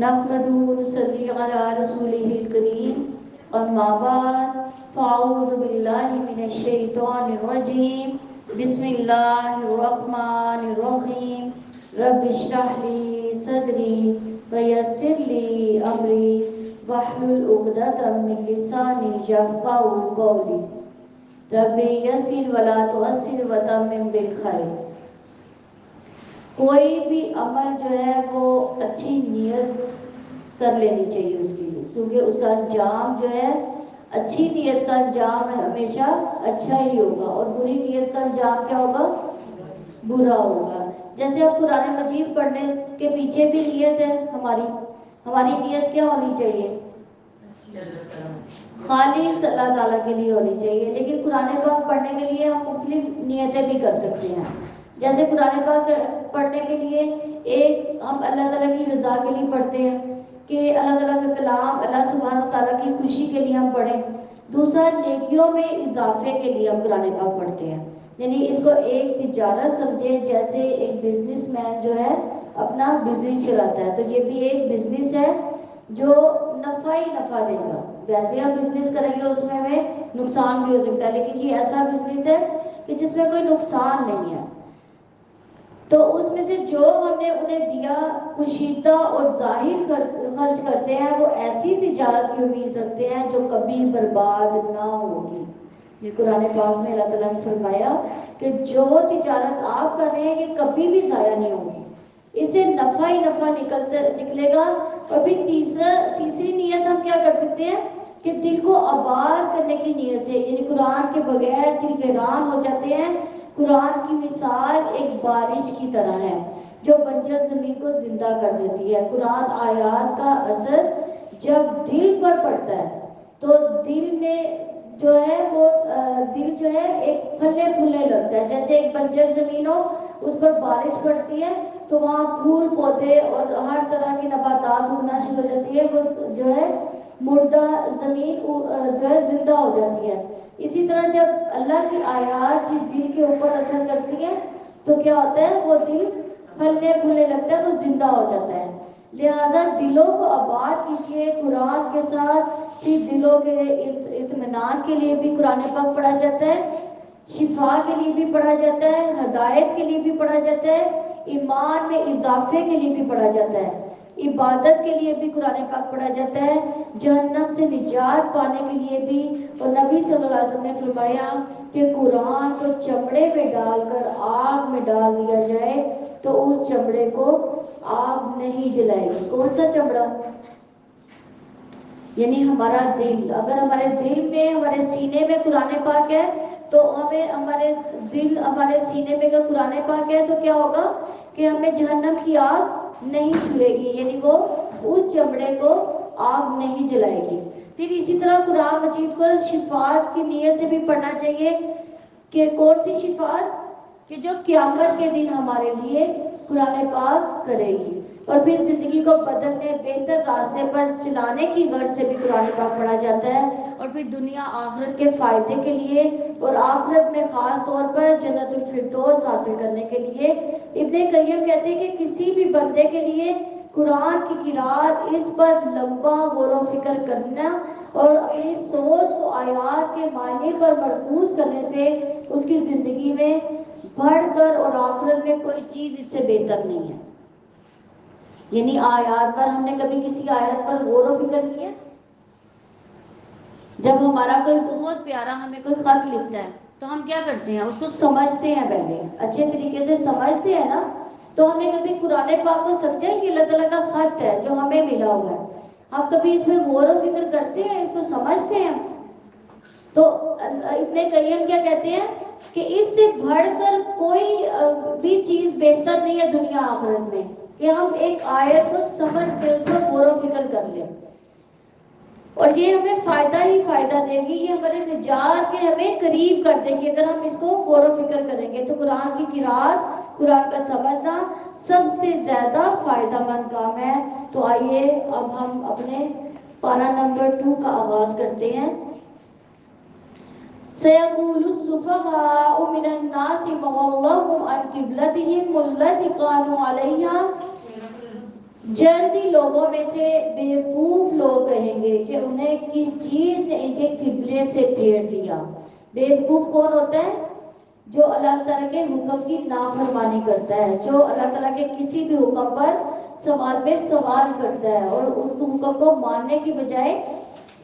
نحمده ونصلي على رسوله الكريم أما بعد فأعوذ بالله من الشيطان الرجيم بسم الله الرحمن الرحيم رب اشرح لي صدري ويسر لي أمري واحلل عقدة من لساني يفقهوا قولي رب يسر ولا تعسر وتمم بالخير. کوئی بھی عمل جو ہے وہ اچھی نیت کر لینی چاہیے اس کے لیے، کیونکہ اس کا انجام جو ہے اچھی نیت کا انجام ہمیشہ اچھا ہی ہوگا اور بری نیت کا انجام کیا ہوگا؟ برا ہوگا. جیسے اب قرآن مجید پڑھنے کے پیچھے بھی نیت ہے ہماری نیت کیا ہونی چاہیے؟ خالص اللہ تعالیٰ کے لیے ہونی چاہیے. لیکن قرآن پاک پڑھنے کے لیے ہم مختلف نیتیں بھی کر سکتے ہیں. جیسے قرآن پاک پڑھنے کے لیے ایک ہم اللہ تعالیٰ کی رضا کے لیے پڑھتے ہیں کہ اللہ تعالیٰ کا کلام اللہ سبحانہ تعالیٰ کی خوشی کے لیے ہم پڑھیں. دوسرا نیکیوں میں اضافے کے لیے ہم قرآن پاک پڑھتے ہیں. یعنی اس کو ایک تجارت سمجھے، جیسے ایک بزنس مین جو ہے اپنا بزنس چلاتا ہے تو یہ بھی ایک بزنس ہے جو نفع ہی نفع دے گا. ویسے ہم بزنس کریں گے اس میں ہمیں نقصان بھی ہو سکتا ہے، لیکن یہ ایسا بزنس ہے کہ جس میں کوئی نقصان نہیں ہے. تو اس میں سے جو ہم نے انہیں دیا پوشیدہ اور ظاہر خرچ کرتے ہیں، وہ ایسی تجارت کی امید رکھتے ہیں جو کبھی برباد نہ ہوگی. یہ قرآن پاک میں اللہ تعالیٰ نے فرمایا کہ جو تجارت آپ کر رہے ہیں یہ کبھی بھی ضائع نہیں ہوگی، اس سے نفع ہی نفع نکلے گا. اور پھر تیسری نیت ہم کیا کر سکتے ہیں کہ دل کو آباد کرنے کی نیت سے، یعنی قرآن کے بغیر دل ویران ہو جاتے ہیں. قرآن کی مثال ایک بارش کی طرح ہے جو بنجر زمین کو زندہ کر دیتی ہے. قرآن آیات کا اثر جب دل پر پڑتا ہے تو دل میں جو ہے وہ دل جو ہے ایک پھلے پھولنے لگتا ہے. جیسے ایک بنجر زمین ہو، اس پر بارش پڑتی ہے تو وہاں پھول پودے اور ہر طرح کی نباتات اگنا شروع ہو جاتی ہے. وہ جو ہے مردہ زمین جو ہے زندہ ہو جاتی ہے. اسی طرح جب اللہ کی آیات جس دل کے اوپر اثر کرتی ہے تو کیا ہوتا ہے، وہ دل پھلنے پھولنے لگتا ہے، وہ زندہ ہو جاتا ہے. لہٰذا دلوں کو آباد کیجیے قرآن کے ساتھ. پھر دلوں کے اطمینان کے لیے بھی قرآن پاک پڑھا جاتا ہے، شفا کے لیے بھی پڑھا جاتا ہے، ہدایت کے لیے بھی پڑھا جاتا ہے، ایمان میں اضافے کے لیے بھی پڑھا جاتا ہے، عبادت کے لیے بھی قرآن پاک پڑھا جاتا ہے، جہنم سے نجات پانے کے لیے بھی. اور نبی صلی اللہ علیہ وسلم نے فرمایا کہ قرآن کو چمڑے میں ڈال کر آگ میں ڈال دیا جائے تو اس چمڑے کو آگ نہیں جلائے گی. کون سا چمڑا؟ یعنی ہمارا دل. اگر ہمارے دل میں، ہمارے سینے میں قرآن پاک ہے تو ہمیں ہمارے دل، ہمارے سینے میں اگر قرآن پاک ہے تو کیا ہوگا کہ ہمیں جہنم کی آگ نہیں چھوئے گی، یعنی وہ اس چمڑے کو آگ نہیں جلائے گی. پھر اسی طرح قرآن مجید کو شفاعت کی نیت سے بھی پڑھنا چاہیے. کہ کون سی شفاعت؟ کہ جو قیامت کے دن ہمارے لیے قرآن پاک کرے گی. اور پھر زندگی کو بدلنے، بہتر راستے پر چلانے کی غرض سے بھی قرآن پاک پڑھا جاتا ہے. اور پھر دنیا آخرت کے فائدے کے لیے اور آخرت میں خاص طور پر جنت الفردوس حاصل کرنے کے لیے. ابن قیم کہتے ہیں کہ کسی بھی بندے کے لیے قرآن کی قرأت، اس پر لمبا غور و فکر کرنا اور اپنی سوچ کو آیات کے معنی پر مرکوز کرنے سے اس کی زندگی میں بڑھ کر اور آخرت میں کوئی چیز اس سے بہتر نہیں ہے. یعنی آیات پر ہم نے کبھی کسی آیت پر غور و فکر کیا؟ جب ہمارا کوئی بہت پیارا ہمیں کوئی خط لکھتا ہے تو ہم کیا کرتے ہیں؟ اس کو سمجھتے ہیں، پہلے اچھے طریقے سے سمجھتے ہیں نا. تو ہم نے کبھی قرآن پاک کو سمجھا کہ اللہ تعالیٰ کا خط ہے جو ہمیں ملا ہوا ہے. آپ کبھی اس میں غور و فکر کرتے ہیں، اس کو سمجھتے ہیں؟ تو ابن قیم کیا کہتے ہیں کہ اس سے بڑھ کر کوئی بھی چیز بہتر نہیں ہے دنیا آخرت میں کہ ہم ایک آیت کو سمجھ کے اس پر غور و فکر کر لیں. اور یہ ہمیں فائدہ ہی فائدہ دے گی، یہ ہمارے نجات کے ہمیں قریب کر دے گی اگر ہم اس کو غور و فکر کریں گے. تو قرآن کی قرأت، قرآن کا سمجھنا سب سے زیادہ فائدہ مند کام ہے. تو آئیے اب ہم اپنے پارہ نمبر 2 کا آغاز کرتے ہیں. سَيَقُولُ السُّفَهَاءُ مِنَ النَّاسِ مَ وَلَّاهُمْ عَنْ قِبْلَتِهِمُ الَّتِي كَانُوا عَلَيْهَا جلد ہی لوگوں میں سے بیوقوف لوگ کہیں گے کہ انہیں کس چیز نے ان کے قبلے سے پھیر دیا۔ بیوقوف کون ہوتا ہے؟ جو اللہ تعالیٰ کے حکم کی نافرمانی کرتا ہے، جو اللہ تعالیٰ کے کسی بھی حکم پر سوال پہ سوال کرتا ہے اور اس حکم کو ماننے کی بجائے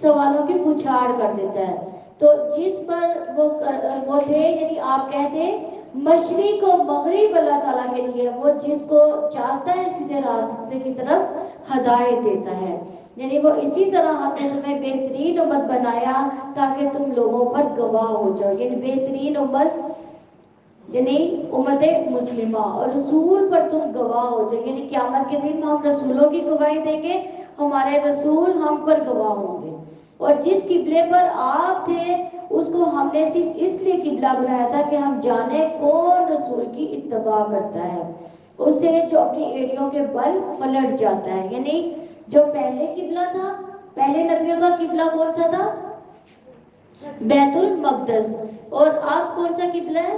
سوالوں کی پچھاڑ کر دیتا ہے۔ تو جس پر وہ تھے، یعنی آپ کہتے ہیں مشرق و مغرب اللہ تعالیٰ کے لیے، وہ جس کو چاہتا ہے سیدھے راستے کی طرف ہدایت دیتا ہے۔ یعنی وہ اسی طرح ہم نے تمہیں بہترین امت بنایا تاکہ تم لوگوں پر گواہ ہو جاؤ، یعنی بہترین امت یعنی امت مسلمہ، اور رسول پر تم گواہ ہو جاؤ، یعنی قیامت کے دن ہم رسولوں کی گواہی دیں گے، ہمارے رسول ہم پر گواہ ہوں گے۔ اور جس قبلے پر آپ تھے اس کو ہم نے صرف اس لیے قبلہ بنایا تھا کہ ہم جانے کون رسول کی اتباع کرتا ہے، اسے جو اپنی ایڑیوں کے بل پلٹ جاتا ہے۔ یعنی جو پہلے قبلہ تھا، پہلے نبیوں کا قبلہ کون سا تھا؟ بیت المقدس، اور اب کون سا قبلہ ہے؟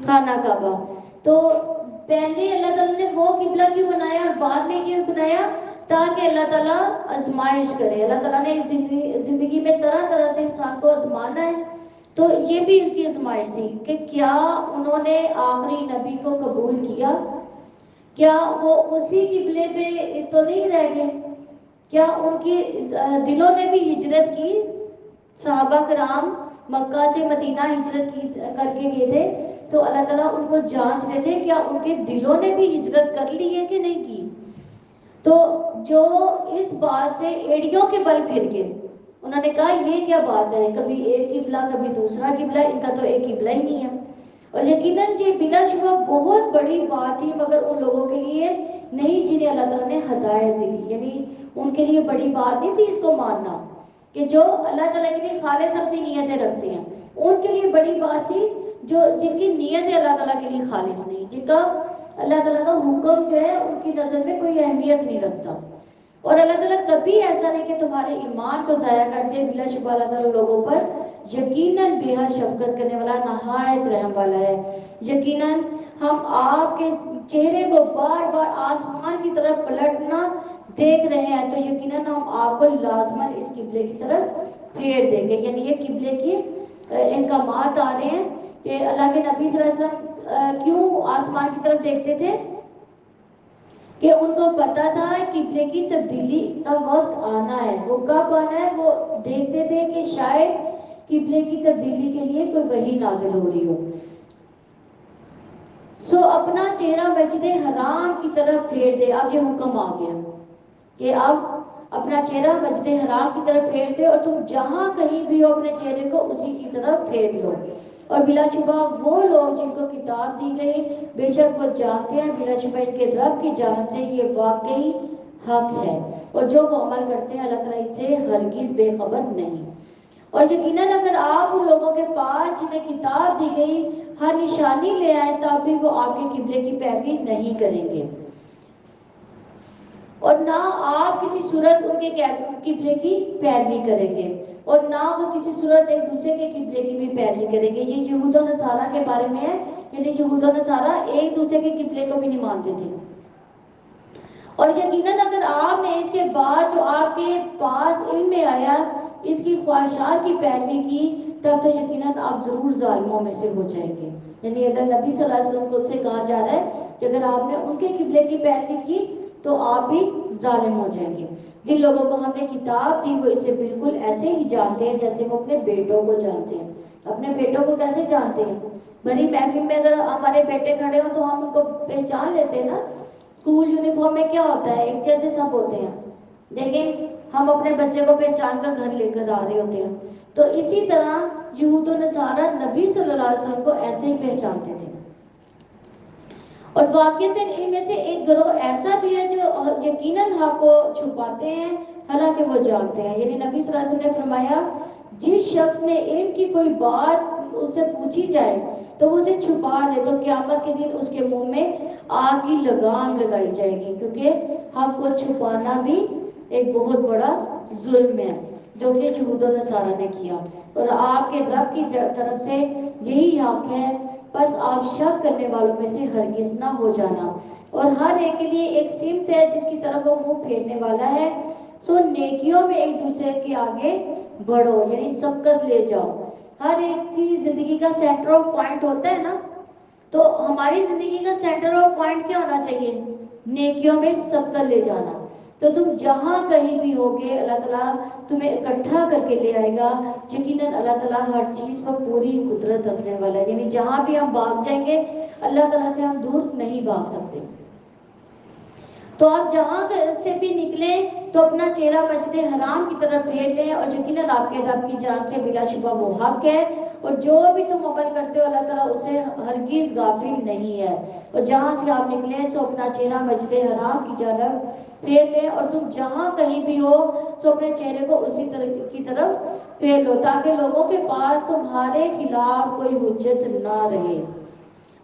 خانہ کعبہ۔ تو پہلے اللہ تعالیٰ نے وہ قبلہ کیوں بنایا اور بعد میں کیوں بنایا؟ تاکہ اللہ تعالیٰ آزمائش کرے۔ اللہ تعالیٰ نے اس زندگی میں طرح طرح سے انسان کو آزمانا ہے، تو یہ بھی ان کی آزمائش تھی کہ کیا انہوں نے آخری نبی کو قبول کیا؟ کیا وہ اسی قبلے پہ تو نہیں رہ گئے؟ کیا ان کی دلوں نے بھی ہجرت کی؟ صحابہ کرام مکہ سے مدینہ ہجرت کر کے گئے تھے، تو اللہ تعالیٰ ان کو جانچ رہے تھے کیا ان کے دلوں نے بھی ہجرت کر لی ہے کہ نہیں کی۔ تو جو اس بات سے ایڑیوں کے بل پھر گئے، انہوں نے کہا یہ کیا بات ہے، کبھی ایک قبلہ کبھی دوسرا قبلہ، ان کا تو ایک قبلہ ہی نہیں ہے۔ اور یقیناً یہ بلا شبہ بہت بڑی بات تھی مگر ان لوگوں کے لیے نہیں جنہیں اللہ تعالیٰ نے ہدایت دی، یعنی ان کے لیے بڑی بات نہیں تھی اس کو ماننا، کہ جو اللہ تعالیٰ کے لیے خالص اپنی نیتیں رکھتے ہیں، ان کے لیے بڑی بات تھی جن کی نیتیں اللہ تعالیٰ کے لیے خالص نہیں، جن کا اللہ تعالیٰ کا حکم جو ہے ان کی نظر میں کوئی اہمیت نہیں رکھتا۔ اور اللہ تعالیٰ کبھی ایسا نہیں کہ تمہارے ایمان کو ضائع کر دے، بلا شبہ اللہ تعالیٰ لوگوں پر یقیناً بے حد شفقت کرنے والا، نہایت رحم والا ہے۔ یقیناً ہم آپ کے چہرے کو بار بار آسمان کی طرف پلٹنا دیکھ رہے ہیں، تو یقیناً ہم آپ کو لازماً اس قبلے کی طرف پھیر دیں گے۔ یعنی یہ قبلے کی احکامات آ رہے ہیں کہ اللہ کے نبی صلی اللہ علیہ وسلم کیوں آسمان کی طرف دیکھتے تھے؟ کہ ان کو پتا تھا قبلے کی تبدیلی کا وقت آنا ہے۔ وہ کب آنا ہے؟ وہ دیکھتے تھے کہ شاید قبلے کی تبدیلی کے لیے کوئی وحی نازل ہو رہی ہو۔ سو اپنا چہرہ مسجد حرام کی طرف پھیر دے۔ اب یہ حکم آ گیا کہ اب اپنا چہرہ مسجد حرام کی طرف پھیر دے، اور تم جہاں کہیں بھی ہو اپنے چہرے کو اسی کی طرف پھیر لو۔ اور بلا شبہ وہ لوگ جن کو کتاب دی گئی بے شک وہ جانتے ہیں بلا شبہ ان کے رب کی جانب سے یہ واقعی حق ہے، اور جو وہ عمل کرتے ہیں اللہ تعالیٰ اس سے ہرگز بے خبر نہیں۔ اور یقیناً اگر آپ ان لوگوں کے پاس جنہیں کتاب دی گئی ہر نشانی لے آئے تب بھی وہ آپ کے قبلے کی پیروی نہیں کریں گے، اور نہ آپ کسی صورت ان کے قبلے کی پیروی کریں گے، اور نہ وہ کسی صورت ایک دوسرے کے قبلے کی بھی پیروی کریں گے۔ یہ یہود و نصارہ کے بارے میں ہے، یعنی یہود و نصارہ ایک دوسرے کے قبلے کو بھی نہیں مانتے تھے۔ اور یقیناً اگر آپ نے اس کے بعد جو آپ کے پاس علم میں آیا اس کی خواہشات کی پیروی کی، تب تو یقیناً آپ ضرور ظالموں میں سے ہو جائیں گے۔ یعنی اگر نبی صلی اللہ علیہ وسلم کو سے کہا جا رہا ہے کہ اگر آپ نے ان کے قبلے کی پیروی کی تو آپ بھی ظالم ہو جائیں گے۔ جن لوگوں کو ہم نے کتاب دی وہ اسے بالکل ایسے ہی جانتے ہیں جیسے وہ اپنے بیٹوں کو جانتے ہیں۔ اپنے بیٹوں کو کیسے جانتے ہیں؟ بڑی محفل میں اگر ہمارے بیٹے کھڑے ہوں تو ہم ان کو پہچان لیتے ہیں نا۔ اسکول یونیفارم میں کیا ہوتا ہے؟ ایک جیسے سب ہوتے ہیں، لیکن ہم اپنے بچے کو پہچان کر گھر لے کر آ رہے ہوتے ہیں۔ تو اسی طرح یہود و نصارہ نبی صلی اللہ علیہ وسلم کو ایسے ہی پہچانتے تھے۔ اور واقعتاً ان میں سے ایک گروہ ایسا بھی ہے جو یقیناً حق کو چھپاتے ہیں حالانکہ وہ جانتے ہیں۔ یعنی نبی صلی اللہ علیہ وسلم نے فرمایا جس شخص نے علم کی کوئی بات اس سے پوچھی جائے تو وہ اسے چھپا دے تو قیامت کے دن اس کے منہ میں آگ کی لگام لگائی جائے گی، کیونکہ حق کو چھپانا بھی ایک بہت بڑا ظلم ہے جو کہ یہود و نصارہ نے کیا، اور آپ کے رب کی طرف سے یہی حق ہے، بس آپ شک کرنے والوں میں سے ہرگز نہ ہو جانا۔ اور ہر ایک کے لیے ایک سمت ہے جس کی طرف وہ منہ پھیرنے والا ہے. سو نیکیوں میں ایک دوسرے کے آگے بڑھو، یعنی سبقت لے جاؤ. ہر ایک کی زندگی کا سینٹر آف پوائنٹ ہوتا ہے نا، تو ہماری زندگی کا سینٹر آف پوائنٹ کیا ہونا چاہیے؟ نیکیوں میں سبقت لے جانا. تو تم جہاں کہیں بھی ہوگے اللہ تعالیٰ تمہیں اکٹھا کر کے لے آئے گا. یقیناً اللہ تعالیٰ ہر چیز پر پوری قدرت رکھنے والا ہے، یعنی جہاں بھی ہم بھاگ جائیں گے اللہ تعالیٰ سے ہم دور نہیں بھاگ سکتے. تو آپ جہاں سے بھی نکلیں تو اپنا چہرہ مسجد حرام کی طرف پھیر لیں، اور یقیناً آپ کے رب کی جانب سے بلا شبہ وہ حق ہے، اور جو بھی تم عمل کرتے ہو اللہ تعالیٰ اسے ہرگز غافل نہیں ہے. اور جہاں سے آپ نکلیں سو اپنا چہرہ مسجد حرام کی جانب پھیر لیں، اور تم جہاں کہیں بھی ہو سو اپنے چہرے کو اسی طرح کی طرف پھیر لو، تاکہ لوگوں کے پاس تمہارے خلاف کوئی حجت نہ رہے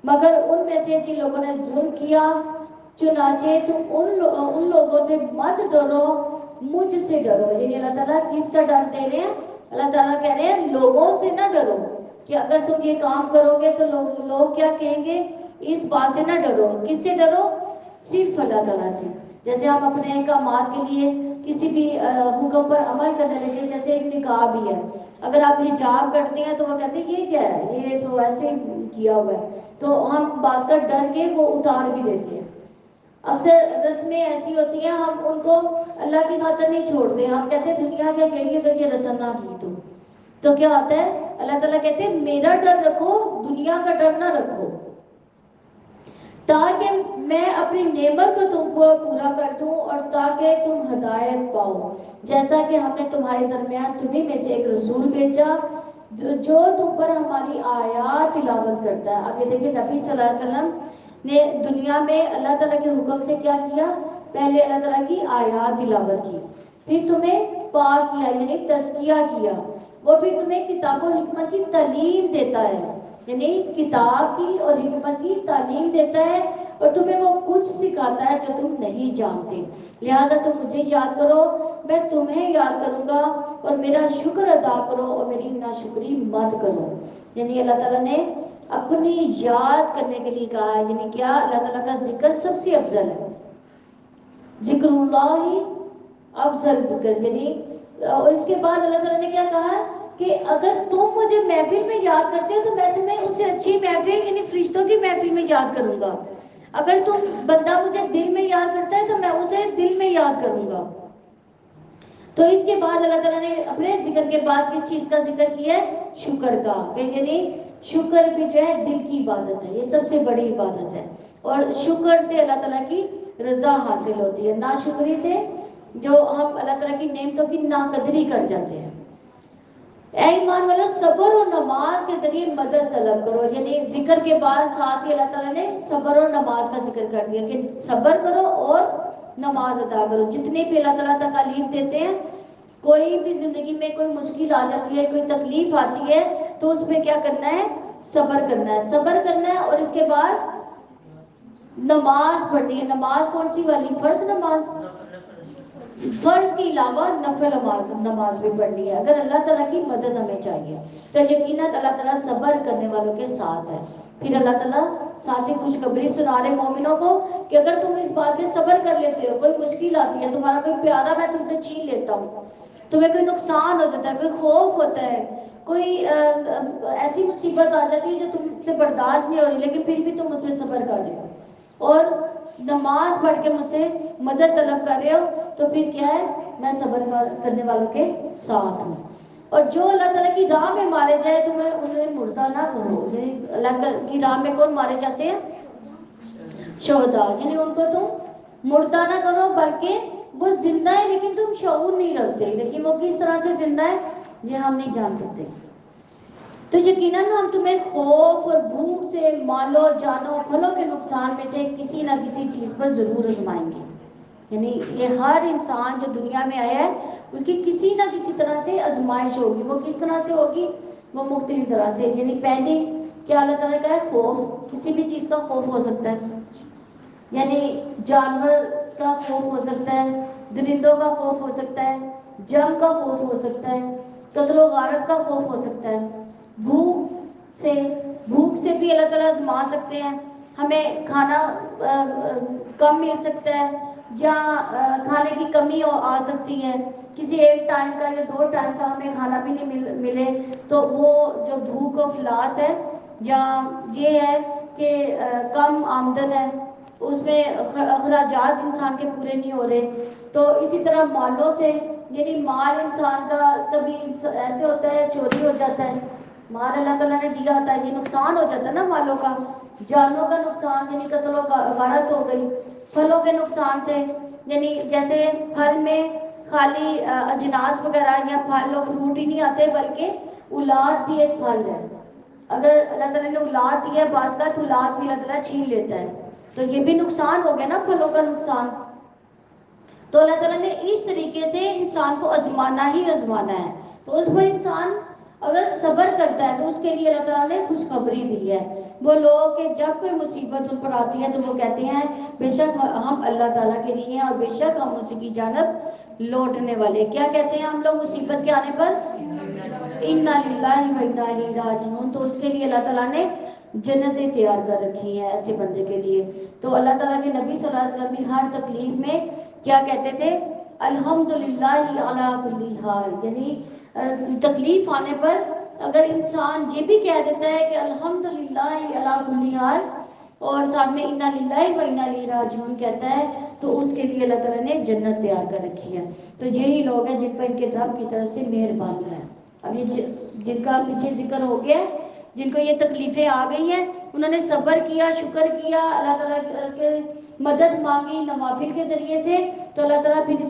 مگر ان میں سے جن لوگوں نے ظلم کیا. چنانچہ تم ان لوگوں سے مت ڈرو، مجھ سے ڈرو. یعنی اللہ تعالیٰ کس کا ڈر دے رہے ہیں؟ اللہ تعالیٰ کہہ رہے ہیں لوگوں سے نہ ڈرو، کہ اگر تم یہ کام کرو گے تو لوگ کیا کہیں گے، اس بات سے نہ ڈرو. کس سے ڈرو؟ صرف اللہ تعالیٰ سے. جیسے ہم اپنے کامات کے لیے کسی بھی حکم پر عمل کرنے لگے، جیسے ایک نکاح بھی ہے، اگر آپ حجاب کرتے ہیں تو وہ کہتے ہیں یہ کیا ہے، یہ تو ایسے کیا ہوا ہے، تو ہم بعض کا ڈر کے وہ اتار بھی دیتے ہیں. اکثر رسمیں ایسی ہوتی ہیں ہم ان کو اللہ کی خاطر نہیں چھوڑتے، ہم کہتے ہیں دنیا کیا کہے گی اگر یہ رسم نہ کی تو کیا ہوتا ہے؟ اللہ تعالیٰ کہتے ہیں میرا ڈر رکھو، دنیا کا ڈر نہ رکھو، تاکہ میں اپنی نعمت کو تم کو پورا کر دوں اور تاکہ تم ہدایت پاؤ، جیسا کہ ہم نے تمہارے درمیان تمہیں میں سے ایک رسول بھیجا جو تم پر ہماری آیات تلاوت کرتا ہے. اب یہ دیکھیں نبی صلی اللہ علیہ وسلم نے دنیا میں اللہ تعالیٰ کے حکم سے کیا کیا؟ پہلے اللہ تعالیٰ کی آیات تلاوت کی، پھر تمہیں پاک کیا یعنی تزکیہ کیا، وہ بھی تمہیں کتاب و حکمت کی تعلیم دیتا ہے، یعنی کتاب کی اور حکمت کی تعلیم دیتا ہے، اور تمہیں وہ کچھ سکھاتا ہے جو تم نہیں جانتے. لہٰذا تم مجھے یاد کرو، میں تمہیں یاد کروں گا، اور میرا شکر ادا کرو اور میری ناشکری مت کرو. یعنی اللہ تعالیٰ نے اپنی یاد کرنے کے لیے کہا ہے، یعنی کیا؟ اللہ تعالیٰ کا ذکر سب سے افضل ہے، ذکر اللہ ہی افضل ذکر. یعنی اور اس کے بعد اللہ تعالیٰ نے کیا کہا ہے کہ اگر تم مجھے محفل میں یاد کرتے ہو تو میں تمہیں اس سے اچھی محفل یعنی فرشتوں کی محفل میں یاد کروں گا. اگر تم بندہ مجھے دل میں یاد کرتا ہے تو میں اسے دل میں یاد کروں گا. تو اس کے بعد اللہ تعالیٰ نے اپنے ذکر کے بعد کس چیز کا ذکر کیا ہے؟ شکر کا، کہ یعنی شکر بھی جو ہے دل کی عبادت ہے، یہ سب سے بڑی عبادت ہے، اور شکر سے اللہ تعالیٰ کی رضا حاصل ہوتی ہے، ناشکری سے جو ہم اللہ تعالیٰ کی نعمتوں کی ناقدری کر جاتے ہیں. اے ایمان والو صبر اور نماز کے ذریعے مدد طلب کرو. یعنی ذکر کے بعد ساتھ ہی اللہ تعالیٰ نے صبر اور نماز کا ذکر کر دیا کہ صبر کرو اور نماز ادا کرو. جتنے بھی اللہ تعالیٰ تکالیف دیتے ہیں، کوئی بھی زندگی میں کوئی مشکل آ جاتی ہے، کوئی تکلیف آتی ہے تو اس میں کیا کرنا ہے؟ صبر کرنا ہے، صبر کرنا ہے، اور اس کے بعد نماز پڑھنی ہے. نماز کون سی والی؟ فرض نماز، فرض کے علاوہ نفل نماز بھی پڑھنی ہے اگر اللہ تعالیٰ کی مدد ہمیں چاہیے تو یقیناً اللہ تعالیٰ صبر کرنے والوں کے ساتھ ہے. پھر اللہ تعالیٰ ساتھ ہی خوشخبری سنا رہے مومنوں کو کہ اگر تم اس بات پہ صبر کر لیتے ہو، کوئی مشکل آتی ہے، تمہارا کوئی پیارا میں تم سے چھین لیتا ہوں، تمہیں کوئی نقصان ہو جاتا ہے، کوئی خوف ہوتا ہے، کوئی ایسی مصیبت آ جاتی ہے جو تم سے برداشت نہیں ہو رہی، لیکن پھر بھی تم مجھ سے صبر کر رہے ہو اور نماز پڑھ کے مجھ سے مدد طلب کر رہے ہو، تو پھر کیا ہے؟ میں صبر کرنے والوں کے ساتھ ہوں. اور جو اللہ تعالیٰ کی راہ میں مارے جائے تو میں انہیں مردہ نہ کہو. یعنی اللہ کی راہ میں کون مارے جاتے ہیں؟ شہداء. یعنی ان کو تم مردہ نہ کرو بلکہ وہ زندہ ہے، لیکن تم شعور نہیں رکھتے، لیکن وہ کس طرح سے زندہ ہے یہ ہم نہیں جان سکتے. تو یقیناً ہم تمہیں خوف اور بھوک سے، مالو جانو پھلوں کے نقصان میں سے کسی نہ کسی چیز پر ضرور آزمائیں گے. یعنی یہ ہر انسان جو دنیا میں آیا ہے اس کی کسی نہ کسی طرح سے آزمائش ہوگی. وہ کس طرح سے ہوگی؟ وہ مختلف طرح سے. یعنی پہلے کیا اللہ تعالیٰ کا ہے؟ خوف. کسی بھی چیز کا خوف ہو سکتا ہے، یعنی جانور کا خوف ہو سکتا ہے، درندوں کا خوف ہو سکتا ہے، جنگ کا خوف ہو سکتا ہے، قتل و غارت کا خوف ہو سکتا ہے، بھوک سے بھی اللہ تعالیٰ آزما سکتے ہیں. ہمیں کھانا کم مل سکتا ہے یا کھانے کی کمی آ سکتی ہے، کسی ایک ٹائم کا یا 2 ٹائم کا ہمیں کھانا بھی نہیں ملے، تو وہ جو بھوک و افلاس ہے یا یہ ہے کہ کم آمدن ہے، اس میں اخراجات انسان کے پورے نہیں ہو رہے. تو اسی طرح مالوں سے، یعنی مال انسان کا کبھی ایسے ہوتا ہے چوری ہو جاتا ہے، مال اللہ تعالیٰ نے دیا ہوتا ہے، یہ نقصان ہو جاتا ہے نا مالوں کا، جانوں کا نقصان یعنی قتل و غارت ہو گئی. پھلوں کے نقصان سے، یعنی جیسے پھل میں خالی اجناس وغیرہ یا پھل و فروٹ ہی نہیں آتے، بلکہ اولاد بھی ایک پھل ہے. اگر اللہ تعالیٰ نے اولاد دی ہے، بعض کا تو اولاد بھی اللہ تعالیٰ چھین لیتا ہے، تو یہ بھی نقصان ہو گیا نا پھلوں کا نقصان. تو اللہ تعالیٰ نے اس طریقے سے انسان کو آزمانا ہی آزمانا ہے. تو اس پر انسان اگر صبر کرتا ہے تو اس کے لیے اللہ تعالیٰ نے خوشخبری دی ہے. وہ لوگ کہ جب کوئی مصیبت ان پر آتی ہے تو وہ کہتے ہیں بے شک ہم اللہ تعالیٰ کے لیے ہیں اور بے شک ہم اسی کی جانب لوٹنے والے. کیا کہتے ہیں ہم لوگ مصیبت کے آنے پر؟ انا للہ و انا الیہ راجعون. تو اس کے لیے اللہ تعالیٰ نے جنتیں تیار کر رکھی ہیں ایسے بندے کے لیے. تو اللہ تعالیٰ کے نبی صلی اللہ علیہ وسلم بھی ہر تکلیف میں کیا کہتے تھے؟ الحمدللہ علی کل حال. یعنی تکلیف آنے پر اگر انسان یہ بھی کہہ دیتا ہے کہ الحمدللہ علی کل حال اور ساتھ میں انا للہ و انا الیہ راجعون کہتا ہے تو اس کے لیے اللہ تعالیٰ نے جنت تیار کر رکھی ہے. تو یہی لوگ ہیں جن پر ان کے رب کی طرف سے مہربانی ہے. اب یہ جن کا پیچھے ذکر ہو گیا، جن کو یہ تکلیفیں آ گئی ہیں، انہوں نے صبر کیا، شکر کیا، اللہ تعالیٰ کے مدد مانگی نوافل کے ذریعے سے، تو اللہ تعالیٰ پھر